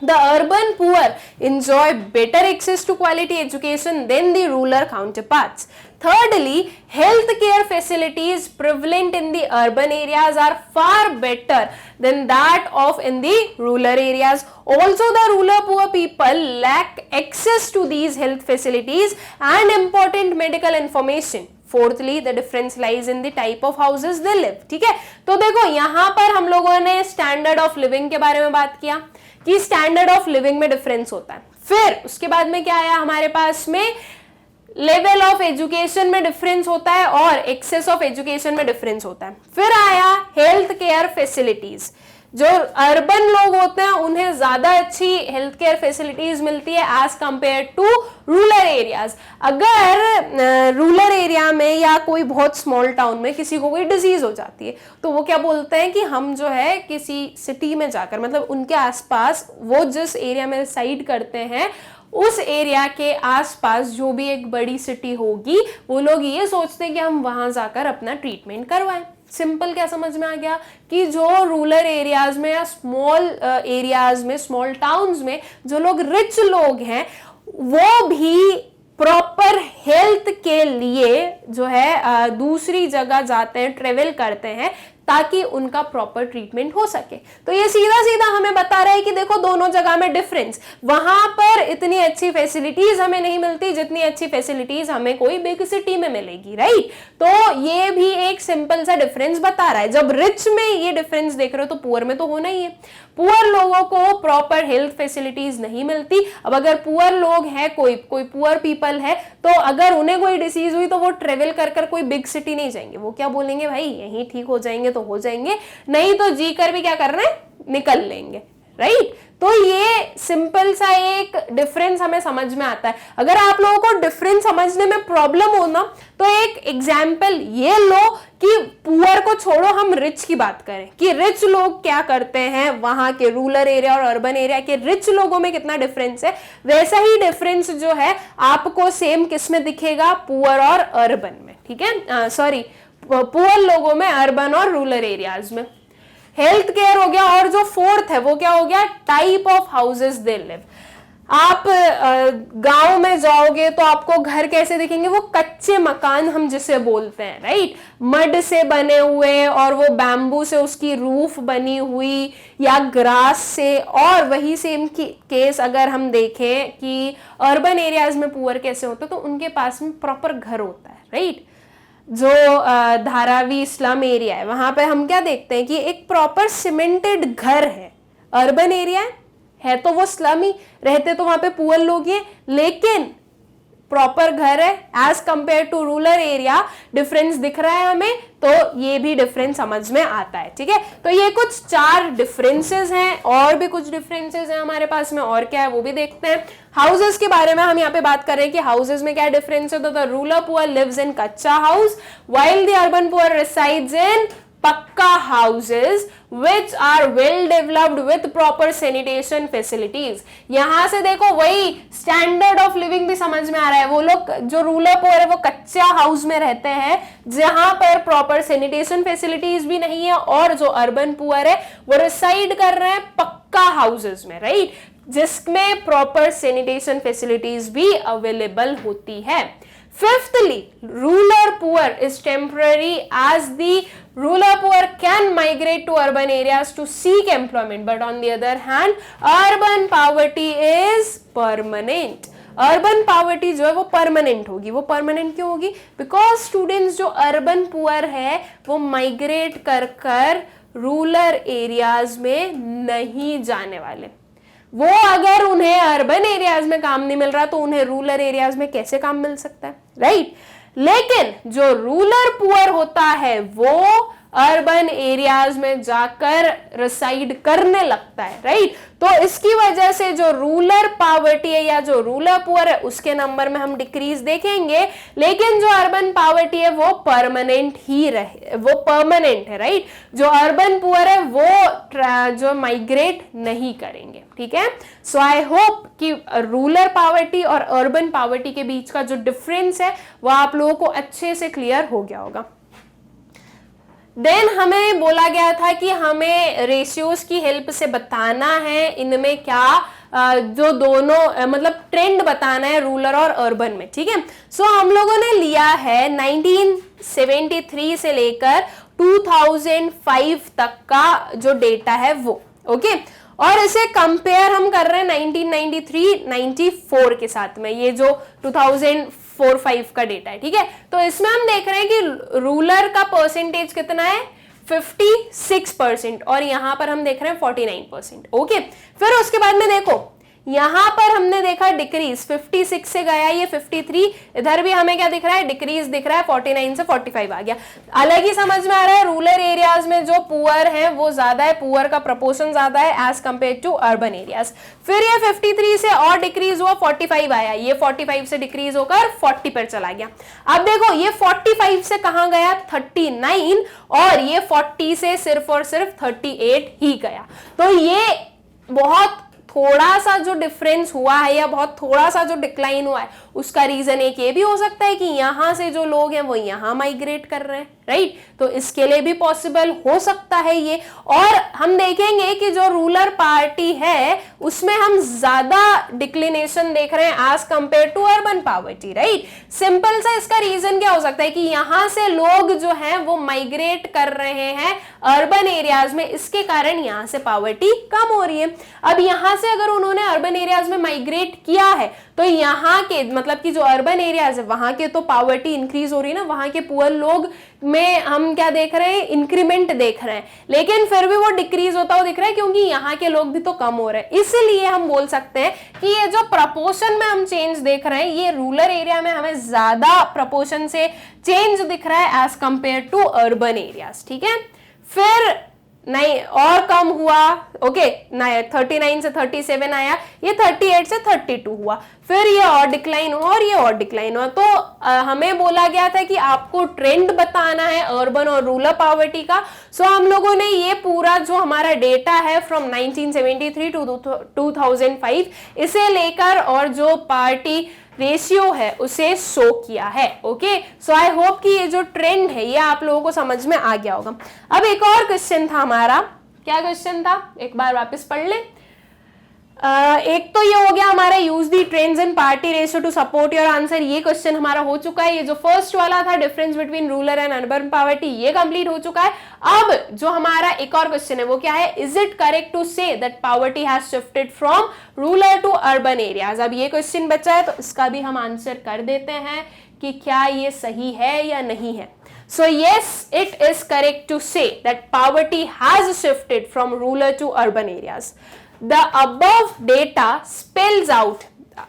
The urban poor enjoy better access to quality education than the rural counterparts. Thirdly, healthcare facilities prevalent in the urban areas are far better than that of in the rural areas. Also, the rural poor people lack access to these health facilities and important medical information. Fourthly, the difference lies in the type of houses they live. ठीक है, तो देखो यहाँ पर हम लोगों ने standard of living के बारे में बात किया कि स्टैंडर्ड ऑफ लिविंग में डिफरेंस होता है। फिर उसके बाद में क्या आया हमारे पास में, लेवल ऑफ एजुकेशन में डिफरेंस होता है और एक्सेस ऑफ एजुकेशन में डिफरेंस होता है। फिर आया हेल्थ केयर फैसिलिटीज, जो अर्बन लोग होते हैं उन्हें ज्यादा अच्छी हेल्थ केयर फैसिलिटीज मिलती है as compare to rural areas. अगर रूरल एरिया में या कोई बहुत स्मॉल टाउन में किसी को कोई डिजीज हो जाती है तो वो क्या बोलते हैं कि हम जो है किसी सिटी में जाकर, मतलब उनके आसपास वो जिस एरिया में साइड करते हैं उस एरिया के आसपास जो भी एक बड़ी सिटी होगी वो लोग ये सोचते हैं कि हम वहां जाकर अपना ट्रीटमेंट करवाएं। सिंपल क्या समझ में आ गया कि जो रूरल एरियाज में या स्मॉल एरियाज में, स्मॉल टाउन्स में जो लोग रिच लोग हैं वो भी प्रॉपर हेल्थ के लिए जो है दूसरी जगह जाते हैं, ट्रेवल करते हैं ताकि उनका प्रॉपर ट्रीटमेंट हो सके। तो ये सीधा सीधा हमें बता रहा है कि देखो दोनों जगह में डिफरेंस, वहां पर इतनी अच्छी फैसिलिटीज हमें नहीं मिलती जितनी अच्छी फैसिलिटीज हमें कोई बिग सिटी में मिलेगी, राइट। तो ये भी एक सिंपल सा डिफरेंस बता रहा है। जब रिच में ये डिफरेंस देख रहे हो तो पुअर में तो होना ही है। पुअर लोगों को प्रॉपर हेल्थ फैसिलिटीज नहीं मिलती। अब अगर पुअर लोग हैं, कोई पुअर पीपल है, तो अगर उन्हें कोई डिसीज हुई तो वो ट्रेवल कर कोई बिग सिटी नहीं जाएंगे। वो क्या बोलेंगे, भाई यहीं ठीक हो जाएंगे तो हो जाएंगे, नहीं तो जी कर भी क्या करना है, निकल लेंगे, राइट। तो ये सिंपल सा एक डिफरेंस हमें समझ में आता है। अगर आप लोगों को डिफरेंस समझने में प्रॉब्लम हो ना तो एक एग्जाम्पल ये लो कि पुअर को छोड़ो, हम रिच की बात करें कि रिच लोग क्या करते हैं, वहां के रूरल एरिया और अर्बन एरिया के रिच लोगों में कितना डिफरेंस है। वैसा ही डिफरेंस जो है आपको सेम किस में दिखेगा, पुअर और अर्बन में, ठीक है, सॉरी पुअर लोगों में अर्बन और रूरल एरियाज में। हेल्थ केयर हो गया, और जो फोर्थ है वो क्या हो गया, type of houses they live. आप गांव में जाओगे तो आपको घर कैसे दिखेंगे, वो कच्चे मकान हम जिसे बोलते हैं, राइट, मड से बने हुए और वो बैम्बू से उसकी रूफ बनी हुई या ग्रास से। और वही सेम केस अगर हम देखें कि अर्बन एरियाज में पुअर कैसे होते तो उनके पास में प्रॉपर घर होता है, राइट। जो धारावी स्लम एरिया है वहां पे हम क्या देखते हैं कि एक प्रॉपर सीमेंटेड घर है। अर्बन एरिया है तो वो स्लम ही रहते, तो वहां पे पुअर लोग हैं, लेकिन प्रॉपर घर है। As compare to rural area difference दिख रहा है हमें, तो ये भी डिफरेंस समझ में आता है, ठीक है। तो ये कुछ 4 डिफरेंसेस हैं, और भी कुछ डिफरेंसेस हैं हमारे पास में, और क्या है वो भी देखते हैं। हाउसेस के बारे में हम यहाँ पे बात कर रहे हैं कि हाउसेस में क्या डिफरेंस है। तो the rural poor lives in kachcha house while the urban poor resides in pucca houses which are well developed with proper sanitation facilities। यहां से देखो वही स्टैंडर्ड ऑफ लिविंग भी समझ में आ रहा है। वो लोग जो रूरल पुअर है वो कच्चा हाउस में रहते हैं जहां पर प्रॉपर सैनिटेशन फैसिलिटीज भी नहीं है, और जो अर्बन पुअर है वो रिसाइड कर रहे हैं पक्का हाउसेस में, राइट, जिसमें प्रॉपर सैनिटेशन फैसिलिटीज भी अवेलेबल होती है। Fifthly, rural poor is temporary as the rural poor can migrate to urban areas to seek employment, but on the other hand, urban poverty is permanent। Urban poverty जो है वो permanent होगी। वो permanent क्यों होगी, because students जो urban poor है वो माइग्रेट कर रूरल एरियाज में नहीं जाने वाले। वो अगर उन्हें अर्बन एरियाज में काम नहीं मिल रहा तो उन्हें रूरल एरियाज में कैसे काम मिल सकता है, राइट। लेकिन जो रूरल पुअर होता है वो अर्बन एरियाज में जाकर रिसाइड करने लगता है, राइट। तो इसकी वजह से जो रूरल पॉवर्टी है या जो रूरल पुअर है उसके नंबर में हम डिक्रीज देखेंगे, लेकिन जो अर्बन पॉवर्टी है वो परमानेंट ही रहे, वो परमानेंट है, राइट। जो अर्बन पुअर है वो जो माइग्रेट नहीं करेंगे, ठीक है। सो आई होप कि रूरल पॉवर्टी और अर्बन पॉवर्टी के बीच का जो डिफरेंस है वो आप लोगों को अच्छे से क्लियर हो गया होगा। देन हमें बोला गया था कि हमें रेशियोज की हेल्प से बताना है इनमें क्या जो दोनों मतलब ट्रेंड बताना है रूरल और अर्बन में, ठीक है। सो हम लोगों ने लिया है 1973 से लेकर 2005 तक का जो डेटा है वो, ओके। और इसे कंपेयर हम कर रहे हैं 1993-94 के साथ में, ये जो 2004-5 का डेटा है, ठीक है। तो इसमें हम देख रहे हैं कि रूरल का परसेंटेज कितना है 56% और यहां पर हम देख रहे हैं 49%, ओके। फिर उसके बाद में देखो यहां पर हमने देखा डिक्रीज 56 से गया ये 53, इधर भी हमें क्या दिख रहा है डिक्रीज दिख रहा है 49 से 45 आ गया। अलग ही समझ में आ रहा है रूरल एरियाज में जो पुअर है वो ज्यादा है, पुअर का प्रोपोर्शन ज्यादा है as compare to urban areas. फिर ये 53 से और डिक्रीज हुआ 45 आया, ये 45 से डिक्रीज होकर 40 पर चला गया। अब देखो ये 45 से कहां गया 39 और ये 40 से सिर्फ और सिर्फ 38 ही गया। तो ये बहुत थोड़ा सा जो डिफरेंस हुआ है या बहुत थोड़ा सा जो डिक्लाइन हुआ है उसका रीजन एक ये भी हो सकता है कि यहां से जो लोग हैं वो यहां माइग्रेट कर रहे हैं, राइट। तो इसके लिए भी पॉसिबल हो सकता है ये। और हम देखेंगे कि जो रूरल पार्टी है उसमें हम ज्यादा डिक्लिनेशन देख रहे हैं as compare to urban poverty, right. Simple सा इसका रीजन क्या हो सकता है कि यहां से लोग जो हैं वो माइग्रेट कर रहे हैं अर्बन एरियाज में, इसके कारण यहां से पॉवर्टी कम हो रही है। अब यहां से अगर उन्होंने अर्बन एरियाज में माइग्रेट किया है तो यहाँ के मतलब कि जो अर्बन एरियाज है वहां के तो पॉवर्टी इंक्रीज हो रही है ना, वहां के पुअर लोग में हम क्या देख रहे हैं इंक्रीमेंट देख रहे हैं, लेकिन फिर भी वो डिक्रीज होता हुआ दिख रहा है क्योंकि यहाँ के लोग भी तो कम हो रहे हैं। इसलिए हम बोल सकते हैं कि ये जो प्रपोर्शन में हम चेंज देख रहे हैं ये रूरल एरिया में हमें ज्यादा प्रपोर्शन से चेंज दिख रहा है as compare to urban areas, ठीक है। फिर नहीं और कम हुआ, ओके, 39 से 37 आया, ये 38 से 32 हुआ, फिर ये और डिक्लाइन हुआ और ये और डिक्लाइन हुआ। तो हमें बोला गया था कि आपको ट्रेंड बताना है अर्बन और रूरल पॉवर्टी का। सो हम लोगों ने ये पूरा जो हमारा डेटा है फ्रॉम 1973 टू 2005 इसे लेकर और जो पार्टी रेशियो है उसे शो किया है, ओके। सो आई होप कि ये जो ट्रेंड है ये आप लोगों को समझ में आ गया होगा। अब एक और क्वेश्चन था हमारा, क्या क्वेश्चन था एक बार वापस पढ़ ले। एक तो ये हो गया हमारा use the trends in party ratio two support your answer, ये क्वेश्चन हमारा हो चुका है। ये जो फर्स्ट वाला था difference between rural and urban poverty ये कंप्लीट हो चुका है। अब जो हमारा एक और क्वेश्चन है वो क्या है, is it correct to say that poverty has shifted from rural to urban areas. अब ये क्वेश्चन बचा है तो इसका भी हम आंसर कर देते हैं कि क्या ये सही है या नहीं है। So yes, it is correct to say that poverty has shifted from rural to urban areas. The above data spells out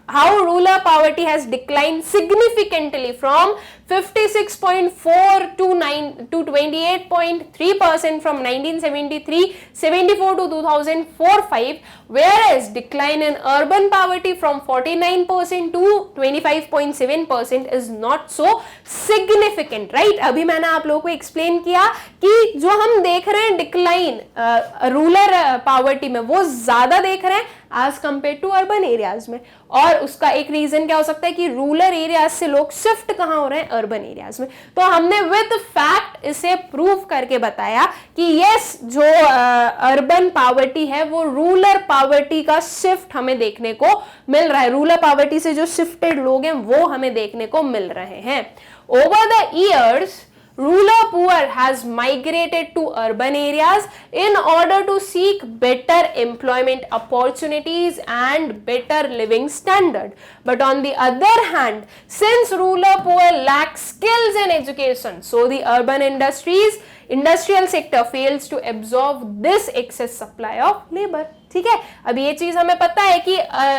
how rural poverty has declined significantly from 56.4 to 28.3% from 1973-74 to 2004-5, whereas decline in urban poverty from 49% to 25.7% is not so significant, right? अभी मैंने आप लोगों को explain किया कि जो हम देख रहे हैं डिक्लाइन रूरल पॉवर्टी में वो ज्यादा देख रहे हैं as compare to urban areas में, और उसका एक रीजन क्या हो सकता है कि रूरल एरियाज से लोग शिफ्ट कहां हो रहे हैं अर्बन एरियाज में। तो हमने विद फैक्ट इसे प्रूव करके बताया कि यस जो अर्बन पॉवर्टी है वो रूरल पॉवर्टी का शिफ्ट हमें देखने को मिल रहा है, रूरल पॉवर्टी से जो शिफ्टेड लोग हैं वो हमें देखने को मिल रहे हैं। Over the years rural poor has migrated to urban areas in order to seek better employment opportunities and better living standard. But on the other hand, since rural poor lack skills in education, so the urban industrial sector fails to absorb this excess supply of labor. ठीक है, अब ये चीज हमें पता है कि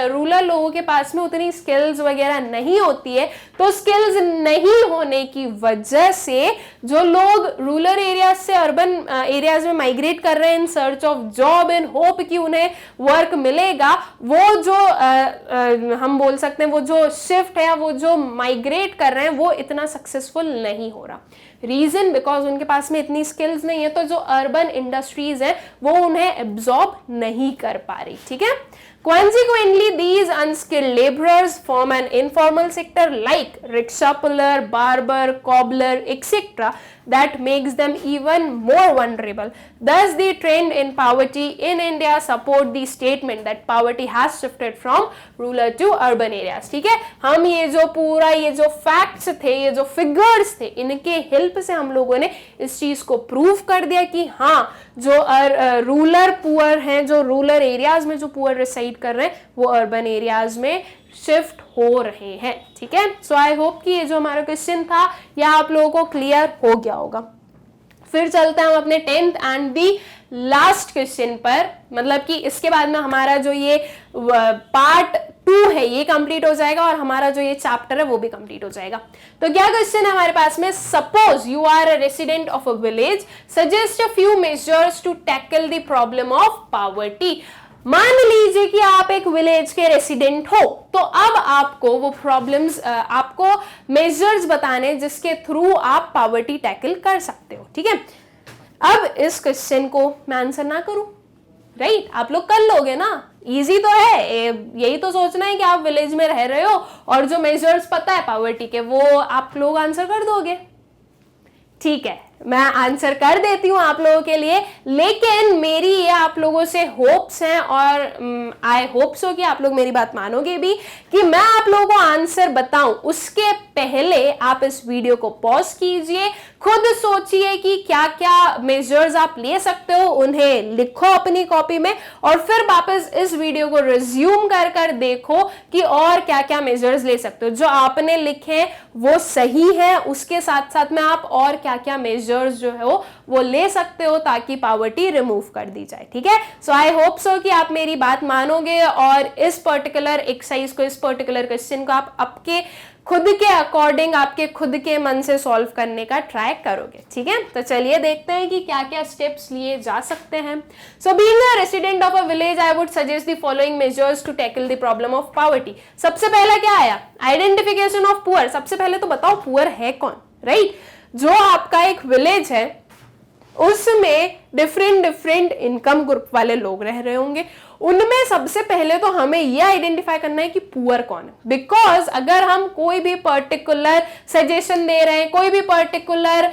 rural लोगों के पास में उतनी स्किल्स वगैरह नहीं होती है, तो स्किल्स नहीं होने की वजह से जो लोग रूरल एरियाज से अर्बन एरियाज में माइग्रेट कर रहे हैं in search of job in hope कि उन्हें वर्क मिलेगा, वो जो हम बोल सकते हैं वो जो शिफ्ट है वो जो माइग्रेट कर रहे हैं वो इतना सक्सेसफुल नहीं हो रहा। रीजन बिकॉज उनके पास में इतनी स्किल्स नहीं है, तो जो अर्बन इंडस्ट्रीज है वो उन्हें एब्जॉर्ब नहीं कर पा रही। ठीक है, Consequently, these unskilled laborers form an informal sector like rickshaw puller, barber, cobbler, etc. that makes them even more vulnerable. Thus, the trend in poverty in India support the statement that poverty has shifted from rural to urban areas. ठीक है, हम ये जो पूरा ये जो facts थे, ये जो फिगर्स थे, इनके हेल्प से हम लोगों ने इस चीज को प्रूव कर दिया कि हाँ, जो रूरल पुअर हैं, जो रूरल एरियाज में जो पुअर रिसाइड कर रहे हैं, वो अर्बन एरियाज में शिफ्ट हो रहे हैं. ठीक है, सो आई होप कि ये जो हमारा क्वेश्चन था यह आप लोगों को क्लियर हो गया होगा. फिर चलते हैं हम अपने 10th and the last question पर, मतलब कि इसके बाद में हमारा जो ये पार्ट 2 है ये कंप्लीट हो जाएगा और हमारा जो ये चैप्टर है वो भी कंप्लीट हो जाएगा. तो क्या क्वेश्चन है हमारे पास में, suppose you are a resident of a village, suggest a few measures to tackle the problem of poverty. मान लीजिए कि आप एक विलेज के रेसिडेंट हो, तो अब आपको वो प्रॉब्लम्स, आपको मेजर्स बताने जिसके थ्रू आप पॉवर्टी टैकल कर सकते हो. ठीक है, अब इस क्वेश्चन को मैं आंसर ना करूं, राइट? आप लोग कर लोगे ना, इजी तो है. यही तो सोचना है कि आप विलेज में रह रहे हो और जो मेजर्स पता है पॉवर्टी के वो आप लोग आंसर कर दोगे. ठीक है, मैं आंसर कर देती हूं आप लोगों के लिए, लेकिन मेरी ये आप लोगों से होप्स हैं और आई होप सो कि आप लोग मेरी बात मानोगे भी कि मैं आप लोगों को आंसर बताऊं. उसके पहले आप इस वीडियो को पॉज कीजिए, खुद सोचिए कि क्या क्या मेजर्स आप ले सकते हो, उन्हें लिखो अपनी कॉपी में और फिर वापस इस वीडियो को रिज्यूम कर कर देखो कि और क्या क्या मेजर्स ले सकते हो. जो आपने लिखे वो सही है, उसके साथ साथ में आप और क्या क्या मेजर्स जो है वो ले सकते हो ताकि पॉवर्टी रिमूव कर दी जाए. ठीक है, सो आई होप सो कि आप मेरी बात मानोगे और इस पर्टिकुलर एक्सरसाइज को, इस पर्टिकुलर क्वेश्चन को आप आपके खुद के अकॉर्डिंग, आपके खुद के मन से सॉल्व करने का ट्राई करोगे. ठीक है, तो चलिए देखते हैं कि क्या क्या स्टेप्स लिए जा सकते हैं. So being a resident of a village, I would suggest the following measures to tackle the problem of poverty. सबसे पहला क्या आया, आइडेंटिफिकेशन ऑफ पुअर. सबसे पहले तो बताओ पुअर है कौन, राइट? जो आपका एक विलेज है उसमें डिफरेंट इनकम ग्रुप वाले लोग रह रहे होंगे, उनमें सबसे पहले तो हमें यह आइडेंटिफाई करना है कि पुअर कौन है. बिकॉज अगर हम कोई भी पर्टिकुलर सजेशन दे रहे हैं, कोई भी पर्टिकुलर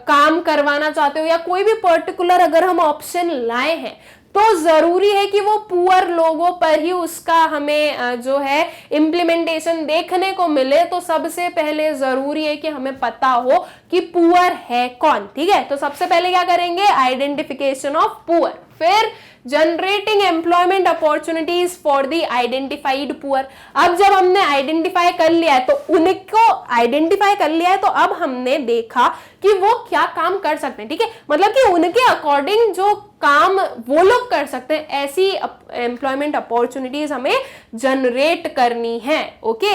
काम करवाना चाहते हो या कोई भी पर्टिकुलर अगर हम ऑप्शन लाए हैं, तो जरूरी है कि वो पुअर लोगों पर ही उसका हमें जो है इम्प्लीमेंटेशन देखने को मिले. तो सबसे पहले जरूरी है कि हमें पता हो कि पुअर है कौन. ठीक है, तो सबसे पहले क्या करेंगे, आइडेंटिफिकेशन ऑफ पुअर. फिर generating employment opportunities for the identified poor. अब जब हमने आइडेंटिफाई कर लिया है, तो उनको आइडेंटिफाई कर लिया है, तो अब हमने देखा कि वो क्या काम कर सकते हैं. ठीक है, मतलब कि उनके अकॉर्डिंग जो काम वो लोग कर सकते हैं, ऐसी एम्प्लॉयमेंट अपॉर्चुनिटीज हमें जनरेट करनी है. ओके,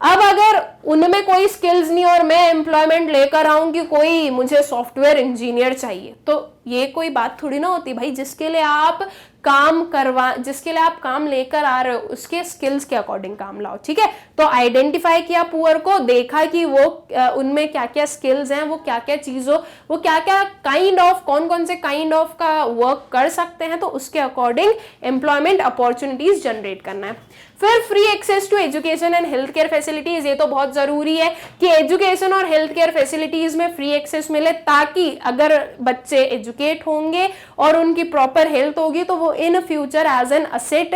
अब अगर उनमें कोई स्किल्स नहीं और मैं एम्प्लॉयमेंट लेकर आऊं कि कोई मुझे सॉफ्टवेयर इंजीनियर चाहिए, तो ये कोई बात थोड़ी ना होती भाई. जिसके लिए आप काम लेकर आ रहे हो उसके स्किल्स के अकॉर्डिंग काम लाओ. ठीक है, तो आइडेंटिफाई किया पुअर को, देखा कि वो उनमें क्या क्या स्किल्स हैं, वो क्या क्या चीजों, वो क्या क्या कौन से काइंड ऑफ का वर्क कर सकते हैं, तो उसके अकॉर्डिंग एम्प्लॉयमेंट अपॉर्चुनिटीज जनरेट करना है. फिर free access to education and health care facilities. ये तो बहुत जरूरी है कि एजुकेशन और हेल्थ केयर फैसिलिटीज में फ्री एक्सेस मिले, ताकि अगर बच्चे एजुकेट होंगे और उनकी प्रॉपर हेल्थ होगी तो वो in future as an asset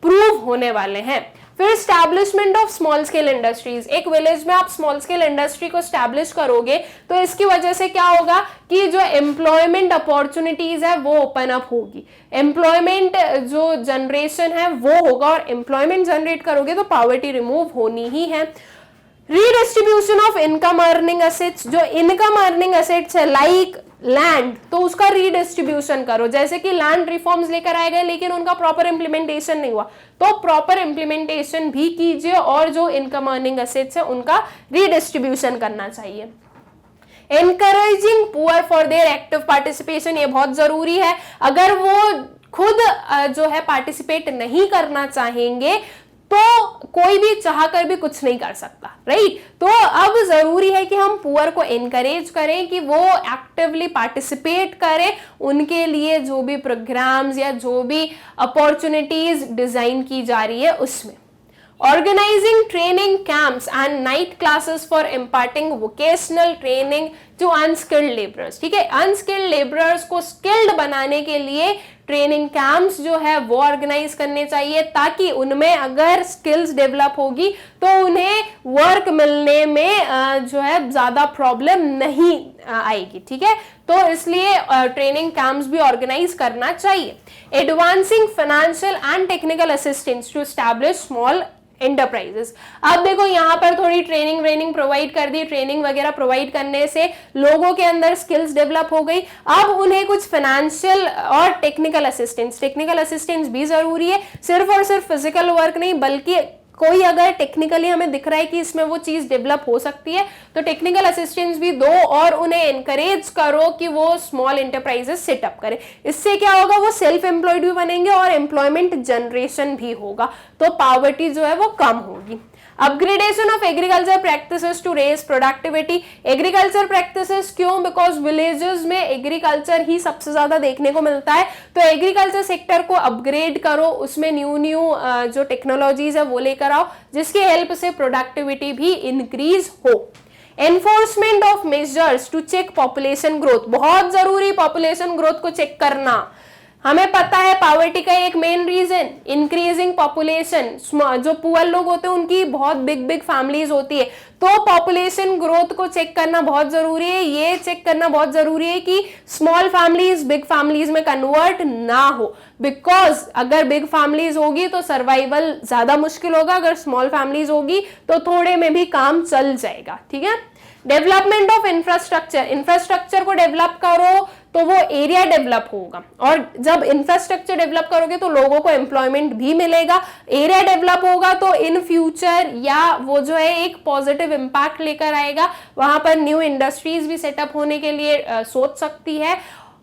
prove होने वाले हैं. फिर establishment of small scale industries. एक विलेज में आप स्मॉल स्केल इंडस्ट्री को स्टैब्लिश करोगे तो इसकी वजह से क्या होगा कि जो एम्प्लॉयमेंट अपॉर्चुनिटीज है वो ओपन अप होगी, एम्प्लॉयमेंट जो जनरेशन है वो होगा, और एम्प्लॉयमेंट जनरेट करोगे तो पॉवर्टी रिमूव होनी ही है. Redistribution of income earning assets. जो इनकम अर्निंग एसेट्स है लाइक लैंड, तो उसका रीडिस्ट्रीब्यूशन करो. जैसे कि लैंड रिफॉर्म्स लेकर आए गए लेकिन उनका प्रॉपर इंप्लीमेंटेशन नहीं हुआ, तो प्रॉपर इंप्लीमेंटेशन भी कीजिए और जो इनकम अर्निंग एसेट्स है उनका रीडिस्ट्रीब्यूशन करना चाहिए. Encouraging poor for their active participation. ये बहुत जरूरी है. अगर वो खुद जो है पार्टिसिपेट नहीं करना चाहेंगे तो कोई भी चाह कर भी कुछ नहीं कर सकता, राइट। तो अब जरूरी है कि हम पुअर को एनकरेज करें कि वो एक्टिवली पार्टिसिपेट करें, उनके लिए जो भी प्रोग्राम्स या जो भी अपॉर्चुनिटीज डिजाइन की जा रही है उसमें। Organizing training camps and night classes for imparting vocational training to unskilled laborers, ठीक है। अनस्किल्ड लेबरर्स को स्किल्ड बनाने के लिए ट्रेनिंग कैंप्स जो है वो ऑर्गेनाइज करने चाहिए, ताकि उनमें अगर स्किल्स डेवलप होगी तो उन्हें वर्क मिलने में जो है ज्यादा प्रॉब्लम नहीं आएगी, ठीक है। तो इसलिए ट्रेनिंग कैंप्स भी ऑर्गेनाइज करना चाहिए। Advancing financial and technical assistance to establish small enterprises. अब देखो यहाँ पर थोड़ी ट्रेनिंग प्रोवाइड कर दी, ट्रेनिंग वगैरह प्रोवाइड करने से लोगों के अंदर स्किल्स डेवलप हो गई। अब उन्हें कुछ फाइनेंशियल और टेक्निकल असिस्टेंस भी जरूरी है, सिर्फ और सिर्फ फिजिकल वर्क नहीं, बल्कि कोई अगर टेक्निकली हमें दिख रहा है कि इसमें वो चीज डेवलप हो सकती है तो टेक्निकल असिस्टेंस भी दो और उन्हें एनकरेज करो कि वो स्मॉल एंटरप्राइजेस सेटअप करें। इससे क्या होगा, वो सेल्फ एम्प्लॉयड भी बनेंगे और एम्प्लॉयमेंट जनरेशन भी होगा, तो पॉवर्टी जो है वो कम होगी। Upgradation of agriculture practices to raise productivity. Agriculture practices क्यों? बिकॉज विलेजेस में एग्रीकल्चर ही सबसे ज्यादा देखने को मिलता है, तो एग्रीकल्चर सेक्टर को अपग्रेड करो, उसमें न्यू जो टेक्नोलॉजीज है वो लेकर आओ, जिसकी हेल्प से प्रोडक्टिविटी भी इंक्रीज हो। Enforcement of measures to check population growth, बहुत जरूरी पॉपुलेशन ग्रोथ को चेक करना। हमें पता है पॉवर्टी का एक मेन रीजन इंक्रीजिंग पॉपुलेशन, जो पुअर लोग होते हैं उनकी बहुत बिग फैमिलीज होती है, तो पॉपुलेशन ग्रोथ को चेक करना बहुत जरूरी है। ये चेक करना बहुत जरूरी है कि स्मॉल फैमिलीज बिग फैमिलीज में कन्वर्ट ना हो, बिकॉज अगर बिग फैमिलीज होगी तो सर्वाइवल ज्यादा मुश्किल होगा, अगर स्मॉल फैमिलीज होगी तो थोड़े में भी काम चल जाएगा, ठीक है। डेवलपमेंट ऑफ इंफ्रास्ट्रक्चर को डेवलप करो तो वो एरिया डेवलप होगा, और जब इंफ्रास्ट्रक्चर डेवलप करोगे तो लोगों को एम्प्लॉयमेंट भी मिलेगा, एरिया डेवलप होगा तो इन फ्यूचर या वो जो है एक पॉजिटिव इंपैक्ट लेकर आएगा, वहां पर न्यू इंडस्ट्रीज भी सेटअप होने के लिए सोच सकती है।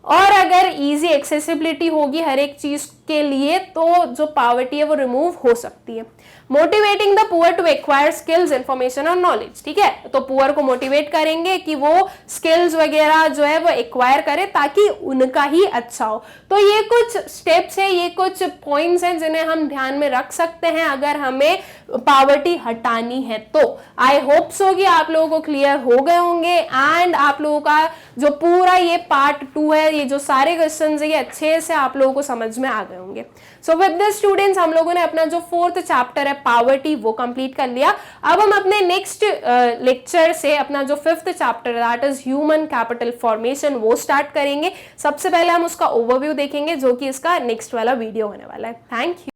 और अगर इजी एक्सेसिबिलिटी होगी हर एक चीज के लिए तो जो पॉवर्टी है वो रिमूव हो सकती है। Motivating the poor to acquire skills, information और नॉलेज, ठीक है। तो पुअर को मोटिवेट करेंगे कि वो स्किल्स वगैरह जो है वो एक्वायर करे ताकि उनका ही अच्छा हो। तो ये कुछ स्टेप्स है, ये कुछ पॉइंट्स हैं जिन्हें हम ध्यान में रख सकते हैं अगर हमें पॉवर्टी हटानी है। तो आई होप सो कि आप लोगों को क्लियर हो गए होंगे एंड आप लोगों का जो पूरा ये पार्ट 2 है, ये जो सारे क्वेश्चंस है ये अच्छे से आप लोगों को समझ में आ गए होंगे। सो विद दिस स्टूडेंट्स, हम लोगों ने अपना जो 4th चैप्टर है पॉवर्टी वो कंप्लीट कर लिया। अब हम अपने नेक्स्ट लेक्चर से अपना जो 5th chapter that is human capital formation वो स्टार्ट करेंगे। सबसे पहले हम उसका ओवरव्यू देखेंगे जो कि इसका नेक्स्ट वाला वीडियो होने वाला है। Thank you.